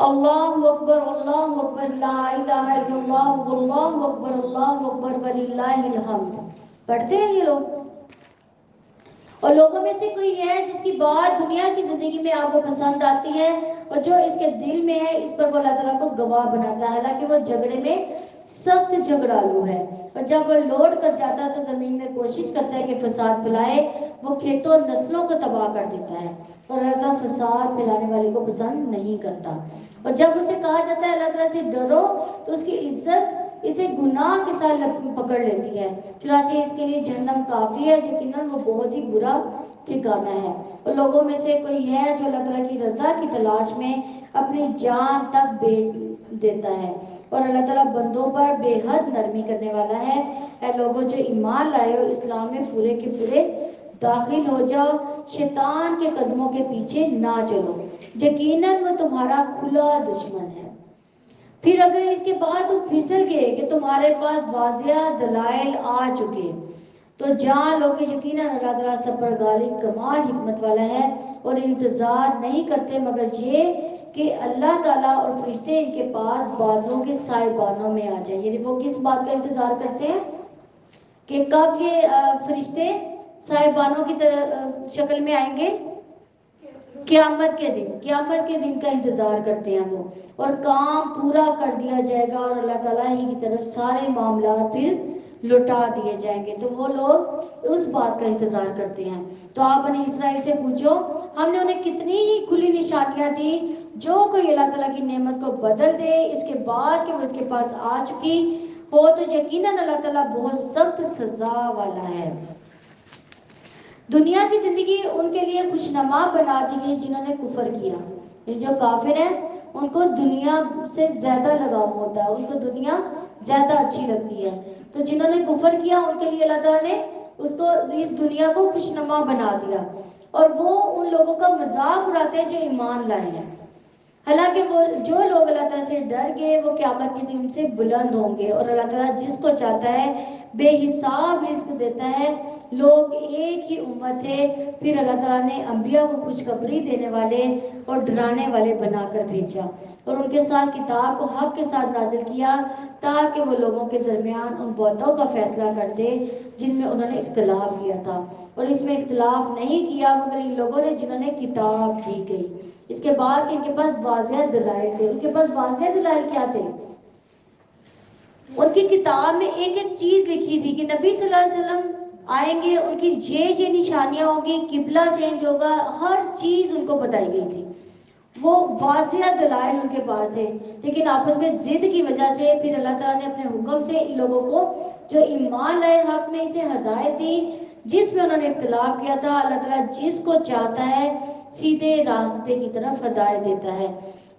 اللہ اکبر، اللہ اکبر، لا الہ الا اللہ، واللہ اکبر، اللہ اکبر، وللہ الحمد پڑھتے ہیں یہ لوگ. اور لوگوں میں سے کوئی ہے جس کی بات دنیا کی زندگی میں آپ کو پسند آتی ہے اور جو اس کے دل میں ہے اس پر وہ اللہ تعالیٰ کو گواہ بناتا ہے، حالانکہ وہ جھگڑے میں سخت جھگڑالو ہے، اور جب وہ لوٹ کر جاتا ہے تو زمین میں کوشش کرتا ہے کہ فساد پھیلائے. وہ کھیتوں اور نسلوں کو تباہ کر دیتا ہے، اور اللہ تعالیٰ فساد پھیلانے والے کو پسند نہیں کرتا. اور جب اسے کہا جاتا ہے اللہ تعالیٰ سے ڈرو تو اس کی عزت اسے گناہ کے ساتھ پکڑ لیتی ہے. چنانچہ اس کے لیے جہنم کافی ہے، یقیناً وہ بہت ہی برا ٹھکانہ ہے. اور لوگوں میں سے کوئی ہے جو اللہ تعالیٰ کی رضا کی تلاش میں اپنی جان تک بیچ دیتا ہے، اور اللہ تعالیٰ بندوں پر بے حد نرمی کرنے والا ہے. اے لوگوں جو ایمان لائے ہو، اسلام میں پورے کے پورے داخل ہو جاؤ، شیطان کے قدموں کے پیچھے نہ چلو، یقیناً وہ تمہارا کھلا دشمن ہے. پھر اگر اس کے بعد تم پھسل گئے کہ تمہارے پاس واضح دلائل آ چکے تو جان لو کہ یقیناً اللہ تعالیٰ سب پر غالب کمال حکمت والا ہے، اور انتظار نہیں کرتے مگر یہ کہ اللہ تعالیٰ اور فرشتے ان کے پاس بادلوں کے سائبانوں میں آ جائیں. یعنی وہ کس بات کا انتظار کرتے ہیں کہ کب یہ فرشتے سائبانوں کی شکل میں آئیں گے؟ قیامت کے دن. قیامت کے دن کا انتظار کرتے ہیں وہ، اور کام پورا کر دیا جائے گا اور اللہ تعالیٰ ہی کی طرف سارے معاملات پھر لوٹا دیے جائیں گے. تو وہ لوگ اس بات کا انتظار کرتے ہیں. تو آپ بنی اسرائیل سے پوچھو ہم نے انہیں کتنی ہی کھلی نشانیاں دی، جو کوئی اللہ تعالیٰ کی نعمت کو بدل دے اس کے بعد کہ وہ اس کے پاس آ چکی ہو تو یقیناً اللہ تعالیٰ بہت سخت سزا والا ہے. دنیا کی زندگی ان کے لیے خوشنما بنا دی گئی جنہوں نے کفر کیا. جو کافر ہیں ان کو دنیا سے زیادہ لگاؤ ہوتا ہے، ان کو دنیا زیادہ اچھی لگتی ہے. تو جنہوں نے کفر کیا ان کے لیے اللہ تعالیٰ نے اس دنیا کو خوشنما بنا دیا، اور وہ ان لوگوں کا مذاق اڑاتے ہیں جو ایمان لائے ہیں. حالانکہ وہ جو لوگ اللہ تعالیٰ سے ڈر گئے وہ قیامت کے دن سے بلند ہوں گے، اور اللہ تعالیٰ جس کو چاہتا ہے بے حساب رزق دیتا ہے. لوگ ایک ہی امت ہے، پھر اللہ تعالیٰ نے انبیاء کو خوشخبری دینے والے اور ڈرانے والے بنا کر بھیجا، اور ان کے ساتھ کتاب کو حق کے ساتھ نازل کیا تاکہ وہ لوگوں کے درمیان ان باتوں کا فیصلہ کرتے جن میں انہوں نے اختلاف کیا تھا. اور اس میں اختلاف نہیں کیا مگر ان لوگوں نے جنہوں نے کتاب دی گئی. اس کے بعد ان کے پاس واضح دلائل تھے. ان کے پاس واضح دلائل کیا تھے؟ ان کی کتاب میں ایک ایک چیز لکھی تھی کہ نبی صلی اللہ علیہ وسلم آئیں گے، ان کی یہ نشانیاں ہوگی، قبلہ چینج ہوگا، ہر چیز ان کو بتائی گئی تھی. وہ واضح دلائل ان کے پاس تھے، لیکن آپس میں ضد کی وجہ سے پھر اللہ تعالیٰ نے اپنے حکم سے ان لوگوں کو جو ایمان لائے حق میں اسے ہدایت دی. جس میں انہوں نے اختلاف کیا تھا اللہ تعالیٰ جس کو چاہتا ہے سیدھے راستے کی طرف ہدایت دیتا ہے.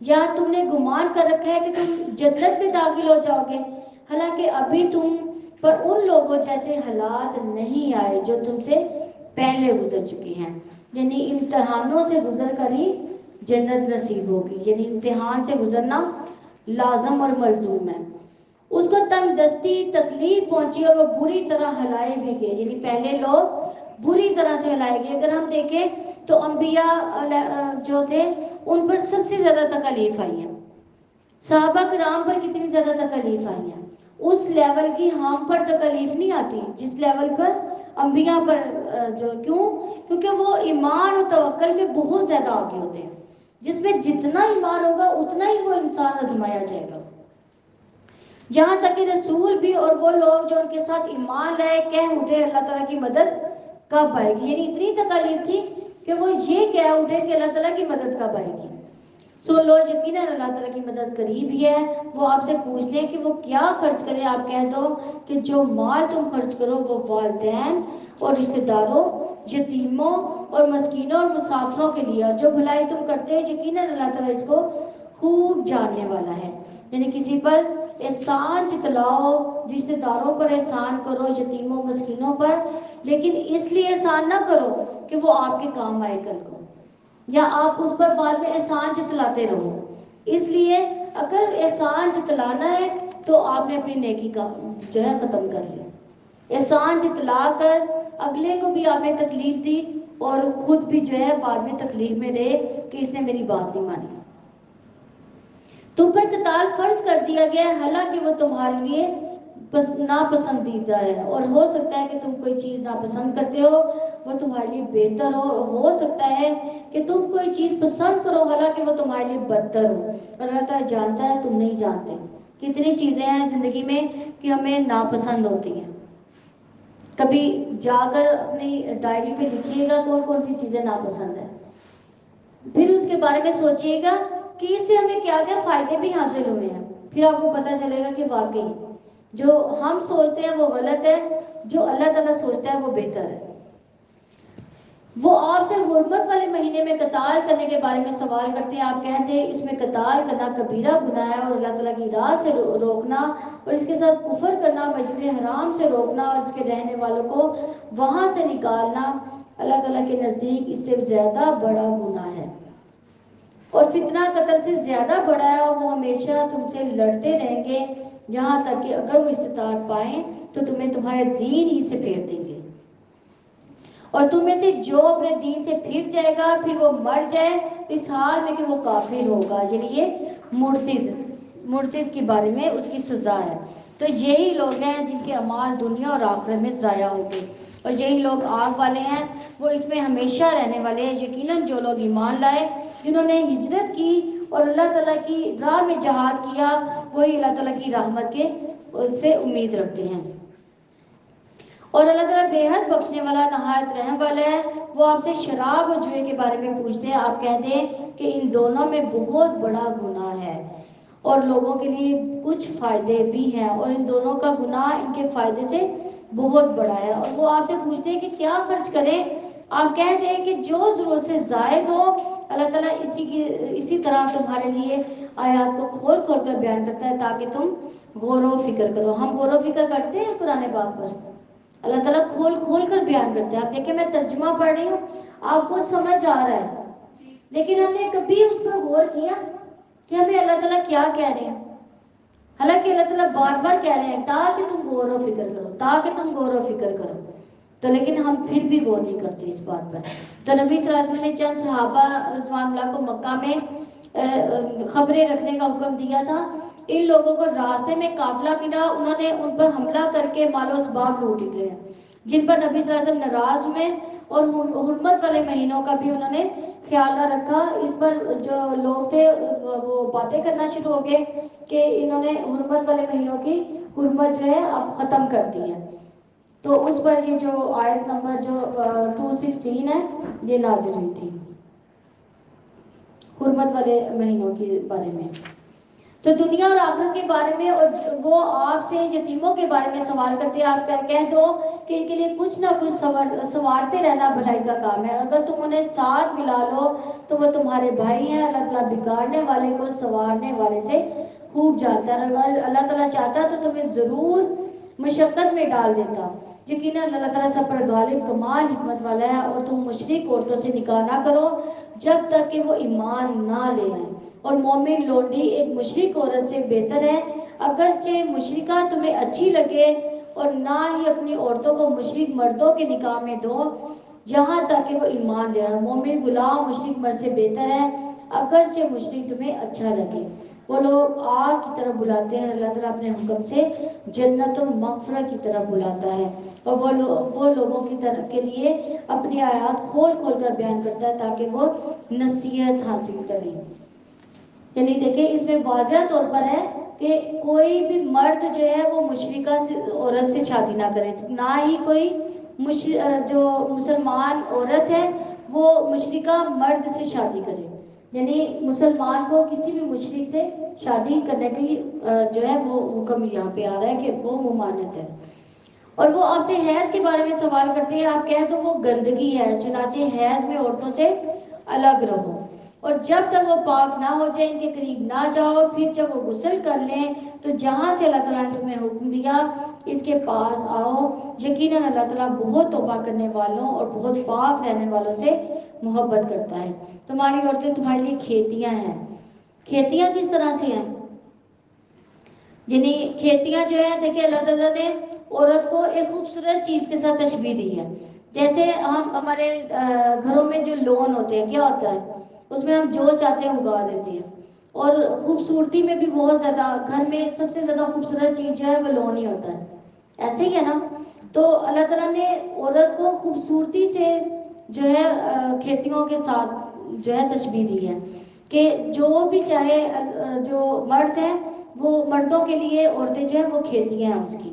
یا تم نے گمان کر رکھا ہے کہ تم جنت میں داخل ہو جاؤ گے، حالانکہ ابھی تم پر ان لوگوں جیسے حالات نہیں آئے جو تم سے پہلے گزر چکے ہیں. یعنی امتحانوں سے گزر کر ہی جنت نصیب ہوگی. یعنی امتحان سے گزرنا لازم اور ملزوم ہے. اس کو تنگ دستی تکلیف پہنچی اور وہ بری طرح ہلائے بھی گئے. یعنی پہلے لوگ بری طرح سے ہلائے گئے. اگر ہم دیکھیں تو انبیاء جو تھے ان پر سب سے زیادہ تکلیف آئی ہیں. صحابہ کرام پر کتنی زیادہ تکلیف آئی ہیں. اس لیول کی ہم پر تکلیف نہیں آتی جس لیول پر انبیاء پر کیونکہ وہ ایمان و توکل میں بہت زیادہ آگے ہوتے ہیں. جس میں جتنا ایمان ہوگا اتنا ہی وہ انسان آزمایا جائے گا. جہاں تک کہ رسول بھی اور وہ لوگ جو ان کے ساتھ ایمان لائے کہہ اٹھے اللہ تعالیٰ کی مدد کب آئے گی. یعنی اتنی تکلیف تھی کہ وہ یہ کہہ اٹھے کہ اللہ تعالیٰ کی مدد کب آئے گی. لوگ یقیناً اللہ تعالیٰ کی مدد قریب ہی ہے. وہ آپ سے پوچھتے ہیں کہ وہ کیا خرچ کرے، آپ کہہ دو کہ جو مال تم خرچ کرو وہ والدین اور رشتہ داروں، یتیموں اور مسکینوں اور مسافروں کے لیے، اور جو بھلائی تم کرتے ہیں یقیناً اللہ تعالیٰ اس کو خوب جاننے والا ہے. یعنی کسی پر احسان جتلاؤ، رشتہ داروں پر احسان کرو، یتیموں مسکینوں پر، لیکن اس لیے احسان نہ کرو کہ وہ آپ کے کام آئے کل کو، یا آپ اس پر بعد میں احسان جتلاتے رہو. اس لیے اگر احسان جتلانا ہے تو آپ نے اپنی نیکی کا جو ہے ختم کر لیا. احسان جتلا کر اگلے کو بھی آپ نے تکلیف دی اور خود بھی جو ہے بعد میں تکلیف میں رہے کہ اس نے میری بات نہیں مانی. تم پر قتال فرض کر دیا گیا ہے حالانکہ وہ تمہارے لیے ناپسندیدہ ہے. اور ہو سکتا ہے کہ تم کوئی چیز ناپسند کرتے ہو وہ تمہارے لیے بہتر ہو سکتا ہے کہ تم کوئی چیز پسند کرو حالانکہ وہ تمہارے لیے بدتر ہو. اور اللہ تعالیٰ جانتا ہے تم نہیں جانتے. کتنی چیزیں ہیں زندگی میں کہ ہمیں ناپسند ہوتی ہیں. کبھی جا کر اپنی ڈائری پہ لکھیے گا کون کون سی چیزیں ناپسند ہیں، پھر اس کے بارے میں سوچیے گا کہ اس سے ہمیں کیا کیا فائدے بھی حاصل ہوئے ہیں. پھر آپ کو پتہ چلے گا کہ واقعی جو ہم سوچتے ہیں وہ غلط ہے، جو اللہ تعالیٰ سوچتا ہے وہ بہتر ہے. وہ آپ سے حرمت والے مہینے میں قتال کرنے کے بارے میں سوال کرتے ہیں. آپ کہتے ہیں اس میں قتال کرنا کبیرہ گناہ ہے، اور اللہ تعالیٰ کی راہ سے روکنا اور اس کے ساتھ کفر کرنا، مسجد حرام سے روکنا اور اس کے رہنے والوں کو وہاں سے نکالنا اللہ تعالیٰ کے نزدیک اس سے زیادہ بڑا گناہ ہے. اور فتنہ قتل سے زیادہ بڑا ہے، اور وہ ہمیشہ تم سے لڑتے رہیں گے یہاں تک کہ اگر وہ استطاعت پائیں تو تمہیں تمہارے دین ہی سے پھیر دیں گے. اور تم میں سے جو اپنے دین سے پھر جائے گا پھر وہ مر جائے اس حال میں کہ وہ کافر ہوگا. یعنی یہ مرتد کے بارے میں اس کی سزا ہے. تو یہی لوگ ہیں جن کے اعمال دنیا اور آخرت میں ضائع ہو گئے، اور یہی لوگ آگ والے ہیں، وہ اس میں ہمیشہ رہنے والے ہیں. یقیناً جو لوگ ایمان لائے، جنہوں نے ہجرت کی اور اللہ تعالیٰ کی راہ میں جہاد کیا، وہی اللہ تعالیٰ کی رحمت کے ان سے امید رکھتے ہیں. اور اللہ تعالیٰ بے حد بخشنے والا نہایت رحم والا ہے. وہ آپ سے شراب اور جوئے کے بارے میں پوچھتے ہیں. آپ کہتے ہیں کہ ان دونوں میں بہت بڑا گناہ ہے اور لوگوں کے لیے کچھ فائدے بھی ہیں، اور ان دونوں کا گناہ ان کے فائدے سے بہت بڑا ہے. اور وہ آپ سے پوچھتے ہیں کہ کیا خرچ کریں. آپ کہہ دیں کہ جو ضرورت سے زائد ہو، اللہ تعالیٰ اسی طرح تمہارے لیے آیات کو کھول کھول کر بیان کرتا ہے تاکہ تم غور و فکر کرو۔ ہم غور و فکر کرتے ہیں قرآن پاک پر؟ اللہ تعالیٰ کھول کھول کر بیان کرتا ہے۔ آپ دیکھیں میں ترجمہ پڑھ رہی ہوں، آپ کو سمجھ آ رہا ہے، لیکن ہم نے کبھی اس پر غور کیا کہ ہمیں اللہ تعالیٰ کیا کہہ رہے ہیں؟ حالانکہ اللہ تعالیٰ بار بار کہہ رہے ہیں تاکہ تم غور و فکر کرو، تاکہ تم غور و فکر کرو، تو لیکن ہم پھر بھی غور نہیں کرتے اس بات پر۔ تو نبی صلی اللہ علیہ وسلم نے چند صحابہ رضوان اللہ کو مکہ میں خبریں رکھنے کا حکم دیا تھا۔ ان لوگوں کو راستے میں قافلہ ملا، انہوں نے ان پر حملہ کر کے مال و اسباب لوٹ لیے، جن پر نبی صلی اللہ علیہ وسلم ناراض ہوئے اور حرمت والے مہینوں کا بھی انہوں نے خیال نہ رکھا۔ اس پر جو لوگ تھے وہ باتیں کرنا شروع ہو گئے کہ انہوں نے حرمت والے مہینوں کی حرمت جو ہے اب ختم کر دی ہے۔ تو اس پر یہ جو آیت نمبر جو 216 ہے یہ نازل ہوئی تھی حرمت والے مہینوں کے بارے میں۔ تو دنیا اور آخرت کے بارے میں، اور وہ آپ سے یتیموں کے بارے میں سوال کرتے ہیں، آپ کہہ دو کہ ان کے لیے کچھ نہ کچھ سنوارتے رہنا بھلائی کا کام ہے، اگر تم انہیں ساتھ ملا لو تو وہ تمہارے بھائی ہیں۔ اللہ تعالیٰ بگاڑنے والے کو سنوارنے والے سے خوب جانتا ہے، اگر اللہ تعالیٰ چاہتا تو تمہیں ضرور مشقت میں ڈال دیتا۔ یقیناً اللہ تعالیٰ سب پر غالب کمال حکمت والا ہے، اور تم مشرک عورتوں سے نکاح نہ کرو جب تک کہ وہ ایمان نہ لے آئیں، اور مومن لونڈی ایک مشرک عورت سے بہتر ہے، اگرچہ مشرکہ تمہیں اچھی لگے، اور نہ ہی اپنی عورتوں کو مشرک مردوں کے نکاح میں دو یہاں تک کہ وہ ایمان لے آئیں۔ مومن غلام مشرک مرد سے بہتر ہے، اگرچہ مشرک تمہیں اچھا لگے۔ وہ لوگ آگ کی طرف بلاتے ہیں، اللہ تعالیٰ اپنے حکم سے جنت و مغفرت کی طرف بلاتا ہے، اور وہ لوگوں کی طرف کے لیے اپنی آیات کھول کھول کر بیان کرتا ہے تاکہ وہ نصیحت حاصل کریں۔ یعنی دیکھیں اس میں واضح طور پر ہے کہ کوئی بھی مرد جو ہے وہ مشرکہ عورت سے شادی نہ کرے، نہ ہی کوئی جو مسلمان عورت ہے وہ مشرکہ مرد سے شادی کرے۔ یعنی مسلمان کو کسی بھی مشرک سے شادی کرنے کی جو ہے وہ حکم یہاں پہ آ رہا ہے کہ وہ ممانعت ہے۔ اور وہ آپ سے حیض کے بارے میں سوال کرتے ہیں، آپ کہہ دو وہ گندگی ہے، چنانچہ حیض میں عورتوں سے الگ رہو، اور جب تک وہ پاک نہ ہو جائے ان کے قریب نہ جاؤ، پھر جب وہ غسل کر لیں تو جہاں سے اللہ تعالیٰ نے تمہیں حکم دیا اس کے پاس آؤ، یقیناً اللہ تعالیٰ بہت توبہ کرنے والوں اور بہت پاک رہنے والوں سے محبت کرتا ہے۔ تمہاری عورتیں تمہارے لیے کھیتیاں ہیں۔ کھیتیاں کس طرح سے ہیں؟ یعنی کھیتیاں جو ہے دیکھیں اللہ تعالیٰ نے عورت کو ایک خوبصورت چیز کے ساتھ تشبیہ دی ہے۔ جیسے ہمارے گھروں میں جو لون ہوتے ہیں کیا ہوتا ہے، اس میں ہم جو چاہتے ہیں اگا دیتے ہیں، اور خوبصورتی میں بھی بہت زیادہ، گھر میں سب سے زیادہ خوبصورت چیز جو ہے وہ لون ہی ہوتا ہے، ایسے ہی ہے نا؟ تو اللہ تعالیٰ نے عورت کو خوبصورتی سے جو ہے کھیتیوں کے ساتھ جو ہے تشبیہ دی ہے کہ جو بھی چاہے جو مرد ہے وہ مردوں کے لیے عورتیں جو ہیں وہ کھیتیاں ہیں اس کی،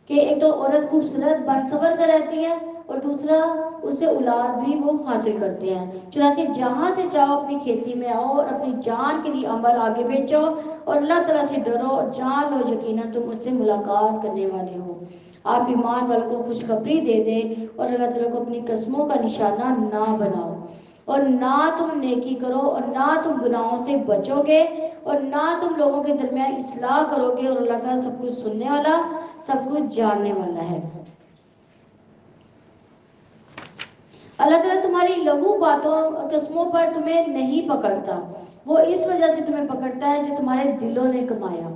کہ ایک تو عورت خوبصورت بن سنور کر رہتی ہے، اور دوسرا اس سے اولاد بھی وہ حاصل کرتے ہیں۔ چنانچہ جہاں سے چاہو اپنی کھیتی میں آؤ اور اپنی جان کے لیے عمل آگے بھیجو، اور اللہ تعالیٰ سے ڈرو اور جان لو یقیناً تم اس سے ملاقات کرنے والے ہو۔ آپ ایمان والوں کو خوشخبری دے دیں اور اللہ تعالیٰ کو اپنی قسموں کا نشانہ نہ بناؤ، اور نہ تم نیکی کرو اور نہ تم گناہوں سے بچو گے، اور نہ تم لوگوں کے درمیان اصلاح کرو گے، اور اللہ تعالیٰ سب کچھ سننے والا سب کچھ جاننے والا ہے۔ اللہ تعالیٰ تمہاری لغو باتوں قسموں پر تمہیں نہیں پکڑتا، وہ اس وجہ سے تمہیں پکڑتا ہے جو تمہارے دلوں نے کمایا،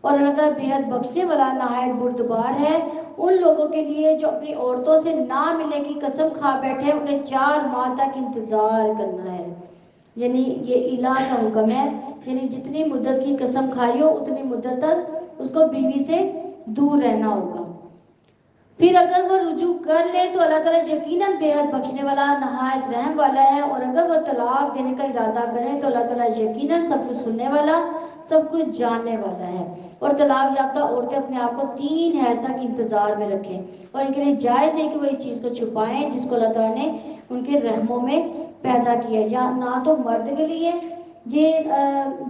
اور اللہ تعالیٰ بے حد بخشنے والا نہایت بردبار ہے ان لوگوں کے لیے جو اپنی عورتوں سے نہ ملنے کی قسم کھا بیٹھے، انہیں 4 ماہ تک انتظار کرنا ہے۔ یعنی یہ الہ کا حکم ہے، یعنی جتنی مدت کی قسم کھائی ہو اتنی مدت تک اس کو بیوی سے دور رہنا ہوگا۔ پھر اگر وہ رجوع کر لے تو اللہ تعالیٰ یقیناً بے حد بخشنے والا نہایت رحم والا ہے، اور اگر وہ طلاق دینے کا ارادہ کریں تو اللہ تعالیٰ یقیناً سب کچھ سننے والا سب کچھ جاننے والا ہے۔ اور طلاق یافتہ عورتیں اپنے آپ کو 3 حیض تک انتظار میں رکھیں، اور ان کے لیے جائز نہیں کہ وہ اس چیز کو چھپائیں جس کو اللہ تعالیٰ نے ان کے رحموں میں پیدا کیا، یا نہ تو مرد کے لیے یہ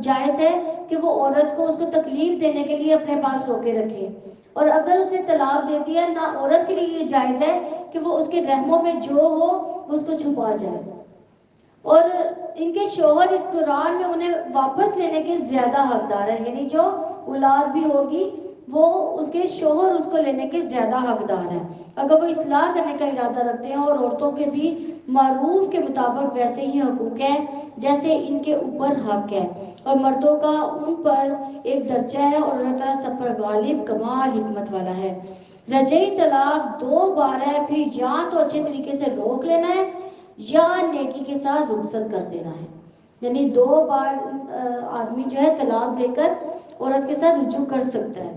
جائز ہے کہ وہ عورت کو اس کو تکلیف دینے کے لیے اپنے پاس روکے رکھے، اور اگر اسے طلاق دے دیا، نہ عورت کے لیے یہ جائز ہے کہ وہ اس کے رحموں میں جو ہو وہ اس کو چھپا جائے، اور ان کے شوہر اس دوران میں انہیں واپس لینے کے زیادہ حقدار ہیں، یعنی جو اولاد بھی ہوگی وہ اس کے شوہر اس کو لینے کے زیادہ حقدار ہیں اگر وہ اصلاح کرنے کا ارادہ رکھتے ہیں، اور عورتوں کے بھی معروف کے مطابق ویسے ہی حقوق ہیں جیسے ان کے اوپر حق ہے، اور مردوں کا ان پر ایک درجہ ہے، اور اللہ تعالیٰ سب پر غالب کمال حکمت والا ہے۔ رجعی طلاق 2 بار ہے، پھر یا تو اچھے طریقے سے روک لینا ہے یا نیکی کے ساتھ رخصت کر دینا ہے، یعنی 2 بار آدمی جو ہے طلاق دے کر عورت کے ساتھ رجوع کر سکتا ہے،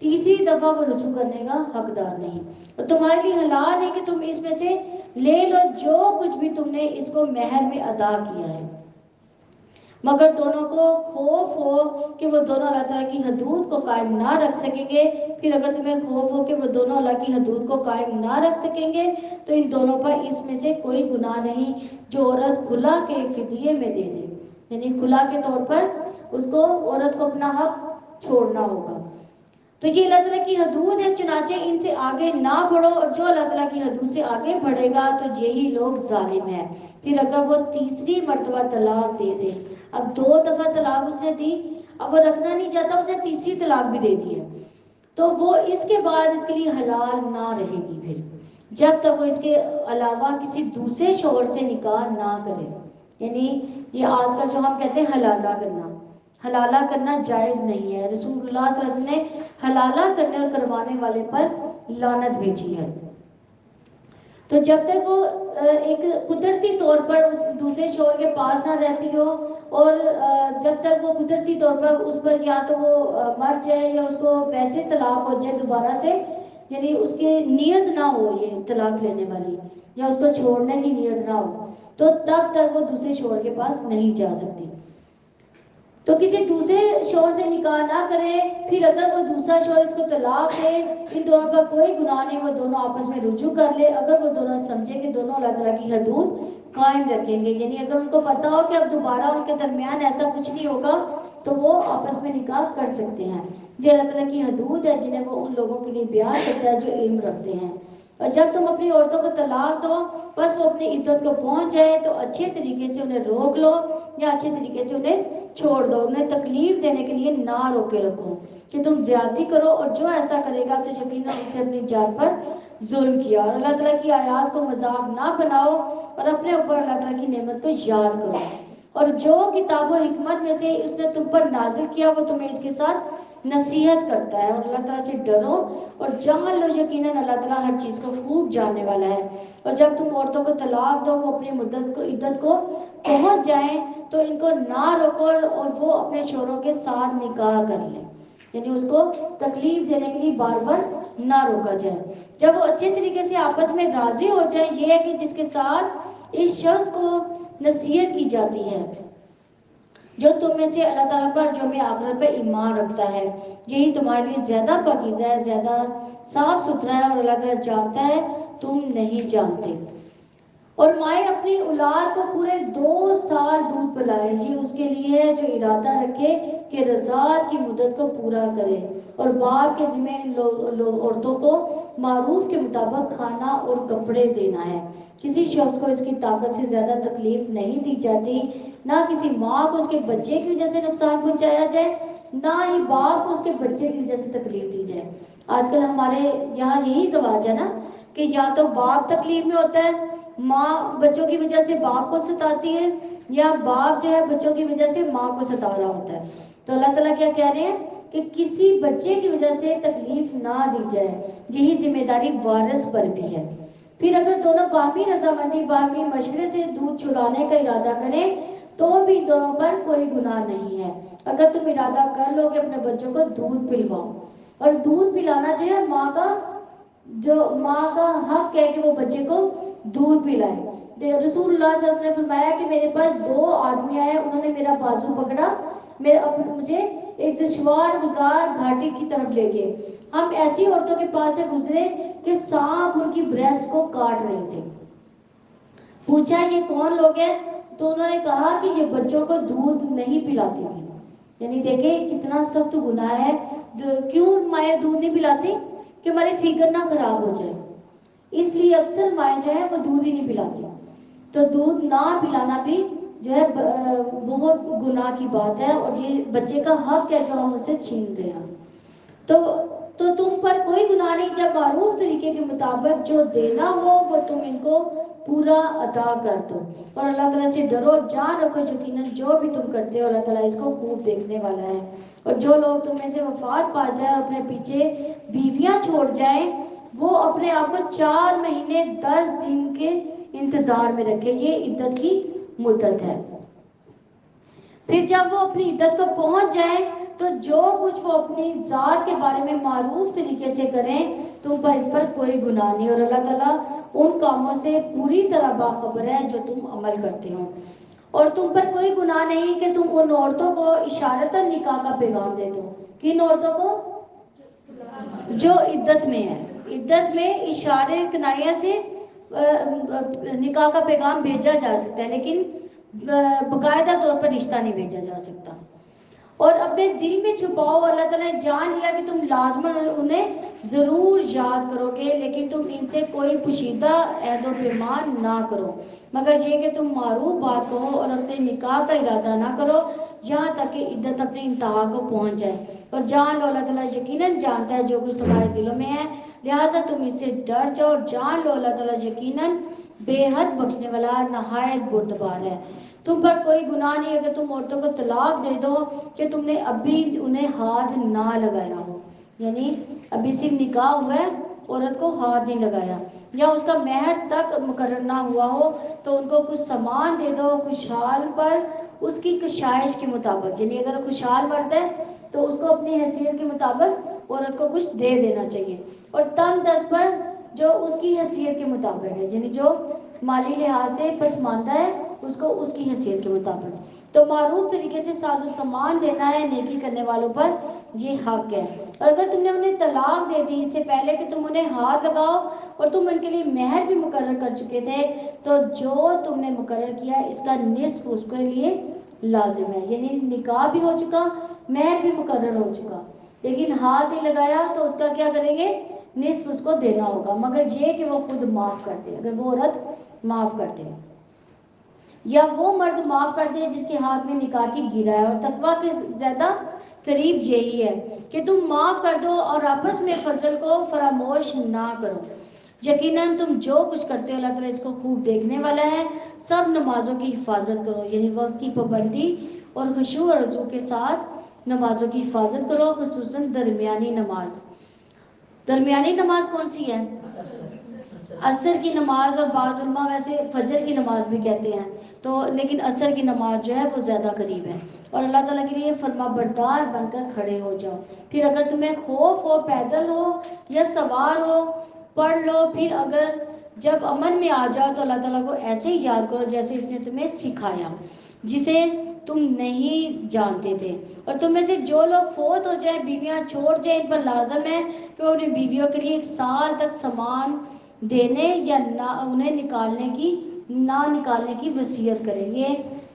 تیسری دفعہ وہ رجوع کرنے کا حقدار نہیں، اور تمہارے لیے حلال ہے کہ تم اس میں سے لے لو جو کچھ بھی تم نے اس کو مہر میں ادا کیا ہے، مگر دونوں کو خوف ہو کہ وہ دونوں اللہ تعالیٰ کی حدود کو قائم نہ رکھ سکیں گے۔ پھر اگر تمہیں خوف ہو کہ وہ دونوں اللہ کی حدود کو قائم نہ رکھ سکیں گے تو ان دونوں پر اس میں سے کوئی گناہ نہیں جو عورت خلا کے فدیے میں دے دے، یعنی خلا کے طور پر اس کو عورت کو اپنا حق چھوڑنا ہوگا۔ تو یہ اللہ تعالیٰ کی حدود ہے، چنانچہ ان سے آگے نہ بڑھو، اور جو اللہ تعالیٰ کی حدود سے آگے بڑھے گا تو یہی لوگ ظالم ہیں۔ پھر اگر وہ تیسری مرتبہ طلاق دے دے، اب 2 دفعہ طلاق اس نے دی، اب وہ رکھنا نہیں چاہتا، اس نے تیسری طلاق بھی دے دی ہے، تو وہ اس کے بعد اس کے لیے حلال نہ رہے گی پھر جب تک وہ اس کے علاوہ کسی دوسرے شوہر سے نکاح نہ کرے، یعنی یہ آج کل جو ہم کہتے ہیں حلالہ کرنا جائز نہیں ہے، رسول اللہ صلی اللہ علیہ وسلم نے حلالہ کرنے اور کروانے والے پر لعنت بھیجی ہے۔ تو جب تک وہ ایک قدرتی طور پر اس دوسرے شوہر کے پاس نہ رہتی ہو، اور جب تک وہ قدرتی طور پر اس پر یا تو وہ مر جائے یا اس کو ویسے طلاق ہو جائے دوبارہ سے، یعنی اس کی نیت نہ ہو یہ طلاق لینے والی، یا اس کو چھوڑنے کی نیت نہ ہو، تو تب تک وہ دوسرے شوہر کے پاس نہیں جا سکتی۔ تو کسی دوسرے شوہر سے نکاح نہ کرے، پھر اگر وہ دوسرا شوہر اس کو طلاق دے، ان دونوں پر کوئی گناہ نہیں، وہ دونوں آپس میں رجوع کر لے اگر وہ دونوں سمجھے کہ دونوں اللہ تعالیٰ کی حدود قائم رکھیں گے، یعنی اگر ان کو پتا ہو کہ اب دوبارہ ان کے درمیان ایسا کچھ نہیں ہوگا تو وہ آپس میں نکاح کر سکتے ہیں۔ یہ اللہ تعالیٰ کی حدود ہے جنہیں وہ ان لوگوں کے لیے بیان کرتا ہے جو علم رکھتے ہیں۔ اور جب تم اپنی عورتوں کو طلاق دو، بس وہ اپنی عدت کو پہنچ جائے تو اچھے طریقے سے انہیں روک لو یا اچھے طریقے سے انہیں چھوڑ دو، انہیں تکلیف دینے کے لیے نہ روکے رکھو کہ تم زیادتی کرو، اور جو ایسا کرے گا تو یقیناً ان سے اپنی جان پر ظلم کیا۔ اور اللہ تعالیٰ کی آیات کو مذاق نہ بناؤ اور اپنے اوپر اللہ تعالیٰ کی نعمت کو یاد کرو، اور جو کتاب و حکمت میں سے اس نے تم پر نازل کیا وہ تمہیں اس کے ساتھ نصیحت کرتا ہے، اور اللہ تعالیٰ سے ڈرو اور جان لو یقیناً اللہ تعالیٰ ہر چیز کو خوب جاننے والا ہے۔ اور جب تم عورتوں کو طلاق دو وہ اپنی عدت کو پہنچ جائیں تو ان کو نہ روکو، اور وہ اپنے شوہروں کے ساتھ نکاح کر لیں، یعنی اس کو تکلیف دینے کے لیے بار بار نہ روکا جائے۔ جب وہ اچھے طریقے سے آپس میں راضی ہو جائیں، یہ ہے کہ جس کے ساتھ اس شخص کو نصیحت کی جاتی ہے جو تم میں سے اللہ تعالیٰ پر جو میں آخرت پہ ایمان رکھتا ہے، یہی تمہارے لیے زیادہ پاکیزہ ہے، زیادہ صاف ستھرا ہے، اور اللہ تعالیٰ جانتا ہے تم نہیں جانتے۔ اور مائیں اپنی اولاد کو پورے 2 سال دودھ پلائیں، یہ اس کے لیے ہے جو ارادہ رکھے کہ رضاعت کی مدت کو پورا کرے، اور باپ کے ذمہ عورتوں کو معروف کے مطابق کھانا اور کپڑے دینا ہے۔ کسی شخص کو اس کی طاقت سے زیادہ تکلیف نہیں دی جاتی، نہ کسی ماں کو اس کے بچے کی وجہ سے نقصان پہنچایا جائے، نہ ہی باپ کو اس کے بچے کی وجہ سے تکلیف دی جائے۔ آج کل ہمارے یہاں یہی رواج ہے نا کہ یا تو باپ تکلیف میں ہوتا ہے، ماں بچوں کی وجہ سے باپ کو ستاتی ہے، یا باپ جو ہے بچوں کی وجہ سے ماں کو ستا رہا ہوتا ہے۔ تو اللہ تعالیٰ کیا کہہ رہے ہیں کہ کسی بچے کی وجہ سے تکلیف نہ دی جائے، یہی ذمہ داری وارث پر بھی ہے۔ پھر اگر دونوں باہمی رضامندی باہمی مشورے سے دودھ چھڑانے کا ارادہ کریں تو بھی دونوں پر کوئی گناہ نہیں ہے۔ اگر تم ارادہ کر لو کہ اپنے بچوں کو دودھ پلواؤ، اور دودھ پلانا جو ہے ماں کا حق ہے کہ وہ بچے کو دودھ پلائے۔ رسول اللہ صلی اللہ علیہ وسلم نے فرمایا کہ میرے پاس 2 آدمی آئے، انہوں نے میرا بازو پکڑا، مجھے ایک دشوار گزار گھاٹی کی طرف لے گئے، ہم ایسی عورتوں کے پاس سے گزرے کہ سانپ ان کی بریسٹ کو کاٹ رہے تھے۔ پوچھا یہ کون لوگ ہیں؟ تو انہوں نے کہا کہ یہ بچوں کو دودھ نہیں پلاتی تھی، یعنی دیکھیں کتنا سخت گناہ ہے، کیوں مائیں دودھ نہیں پلاتی؟ کہ ہماری فگر نہ خراب ہو جائے، اس لیے اکثر مائیں جو ہے وہ دودھ ہی نہیں پلاتی. تو دودھ نہ پلانا بھی جو ہے بہت گناہ کی بات ہے، اور یہ بچے کا حق ہے جو ہم اسے چھین رہے ہیں. تو تم پر کوئی گناہ نہیں جب معروف طریقے کے مطابق جو دینا ہو وہ تم ان کو پورا ادا کر دو. اور اللہ تعالیٰ سے ڈرو، جان رکھو یقیناً جو بھی تم کرتے ہو اللہ تعالیٰ اس کو خوب دیکھنے والا ہے. اور جو لوگ تم میں سے وفات پا جائیں اور اپنے پیچھے بیویاں چھوڑ جائیں، وہ اپنے آپ کو 4 مہینے 10 دن کے انتظار میں رکھے. یہ عدت کی مدت ہے. پھر جب وہ اپنی عدت کو پہنچ جائیں تو جو کچھ وہ اپنی ذات کے بارے میں معروف طریقے سے کریں تم پر اس پر کوئی گناہ نہیں. اور اللہ تعالیٰ ان کاموں سے پوری طرح باخبر ہے جو تم عمل کرتے ہو. اور تم پر کوئی گناہ نہیں کہ تم ان عورتوں کو اشارتاً نکاح کا پیغام دے دو. کن عورتوں کو؟ جو عدت میں ہے. عدت میں اشارے کنائیاں سے نکاح کا پیغام بھیجا جا سکتا ہے، لیکن باقاعدہ طور پر رشتہ نہیں بھیجا جا سکتا. اور اپنے دل میں چھپاؤ، اللہ تعالیٰ نے جان لیا کہ تم لازماً انہیں ضرور یاد کرو گے، لیکن تم ان سے کوئی پوشیدہ عہد و پیمان نہ کرو مگر یہ کہ تم معروف بات کہو اور اپنے نکاح کا ارادہ نہ کرو یہاں تک کہ عدت اپنی انتہا کو پہنچ جائے. اور جان لو اللہ تعالیٰ یقیناً جانتا ہے جو کچھ تمہارے دلوں میں ہے، لہٰذا تم اس سے ڈر جاؤ. جان لو اللہ تعالیٰ یقیناً بے حد بخشنے والا نہایت بردبار ہے. تم پر کوئی گناہ نہیں اگر تم عورتوں کو طلاق دے دو کہ تم نے ابھی انہیں ہاتھ نہ لگایا ہو، یعنی ابھی صرف نکاح ہوا ہے، عورت کو ہاتھ نہیں لگایا، یا اس کا مہر تک مقرر نہ ہوا ہو تو ان کو کچھ سامان دے دو خوشحال پر اس کی کشائش کے مطابق. یعنی اگر خوشحال مرد ہے تو اس کو اپنی حیثیت کے مطابق عورت کو کچھ دے دینا چاہیے. اور تنگ دست پر جو اس کی حیثیت کے مطابق ہے، یعنی جو مالی لحاظ سے پسماندہ ہے اس کو اس کی حیثیت کے مطابق. تو معروف طریقے سے ساز و سامان دینا ہے نیکی کرنے والوں پر یہ حق ہے. اور اگر تم نے انہیں طلاق دے دی اس سے پہلے کہ تم انہیں ہاتھ لگاؤ اور تم ان کے لیے مہر بھی مقرر کر چکے تھے تو جو تم نے مقرر کیا اس کا نصف اس کے لیے لازم ہے. یعنی نکاح بھی ہو چکا، مہر بھی مقرر ہو چکا، لیکن ہاتھ نہیں لگایا تو اس کا کیا کریں گے؟ نصف اس کو دینا ہوگا، مگر یہ کہ وہ خود معاف کر دے. اگر وہ عورت معاف کر دے یا وہ مرد معاف کر دے جس کے ہاتھ میں نکاح کی گرا ہے. اور تقویٰ کے زیادہ قریب یہی ہے کہ تم معاف کر دو اور آپس میں فضل کو فراموش نہ کرو. یقیناً تم جو کچھ کرتے ہو اللہ تعالیٰ اس کو خوب دیکھنے والا ہے. سب نمازوں کی حفاظت کرو، یعنی وقت کی پابندی اور خشوع اور رضو کے ساتھ نمازوں کی حفاظت کرو، خصوصاً درمیانی نماز. درمیانی نماز کون سی ہے؟ عصر کی نماز. اور بعض علماء ویسے فجر کی نماز بھی کہتے ہیں، تو لیکن عصر کی نماز جو ہے وہ زیادہ قریب ہے. اور اللہ تعالیٰ کے لیے فرما بردار بن کر کھڑے ہو جاؤ. پھر اگر تمہیں خوف ہو، پیدل ہو یا سوار ہو، پڑھ لو. پھر اگر جب امن میں آ جاؤ تو اللہ تعالیٰ کو ایسے ہی یاد کرو جیسے اس نے تمہیں سکھایا جسے تم نہیں جانتے تھے. اور تم میں سے جو لوگ فوت ہو جائیں، بیویاں چھوڑ جائیں، ان پر لازم ہے کہ وہ اپنی بیویوں کے لیے 1 سال تک سامان دینے یا انہیں نہ نکالنے کی وصیت کریں. یہ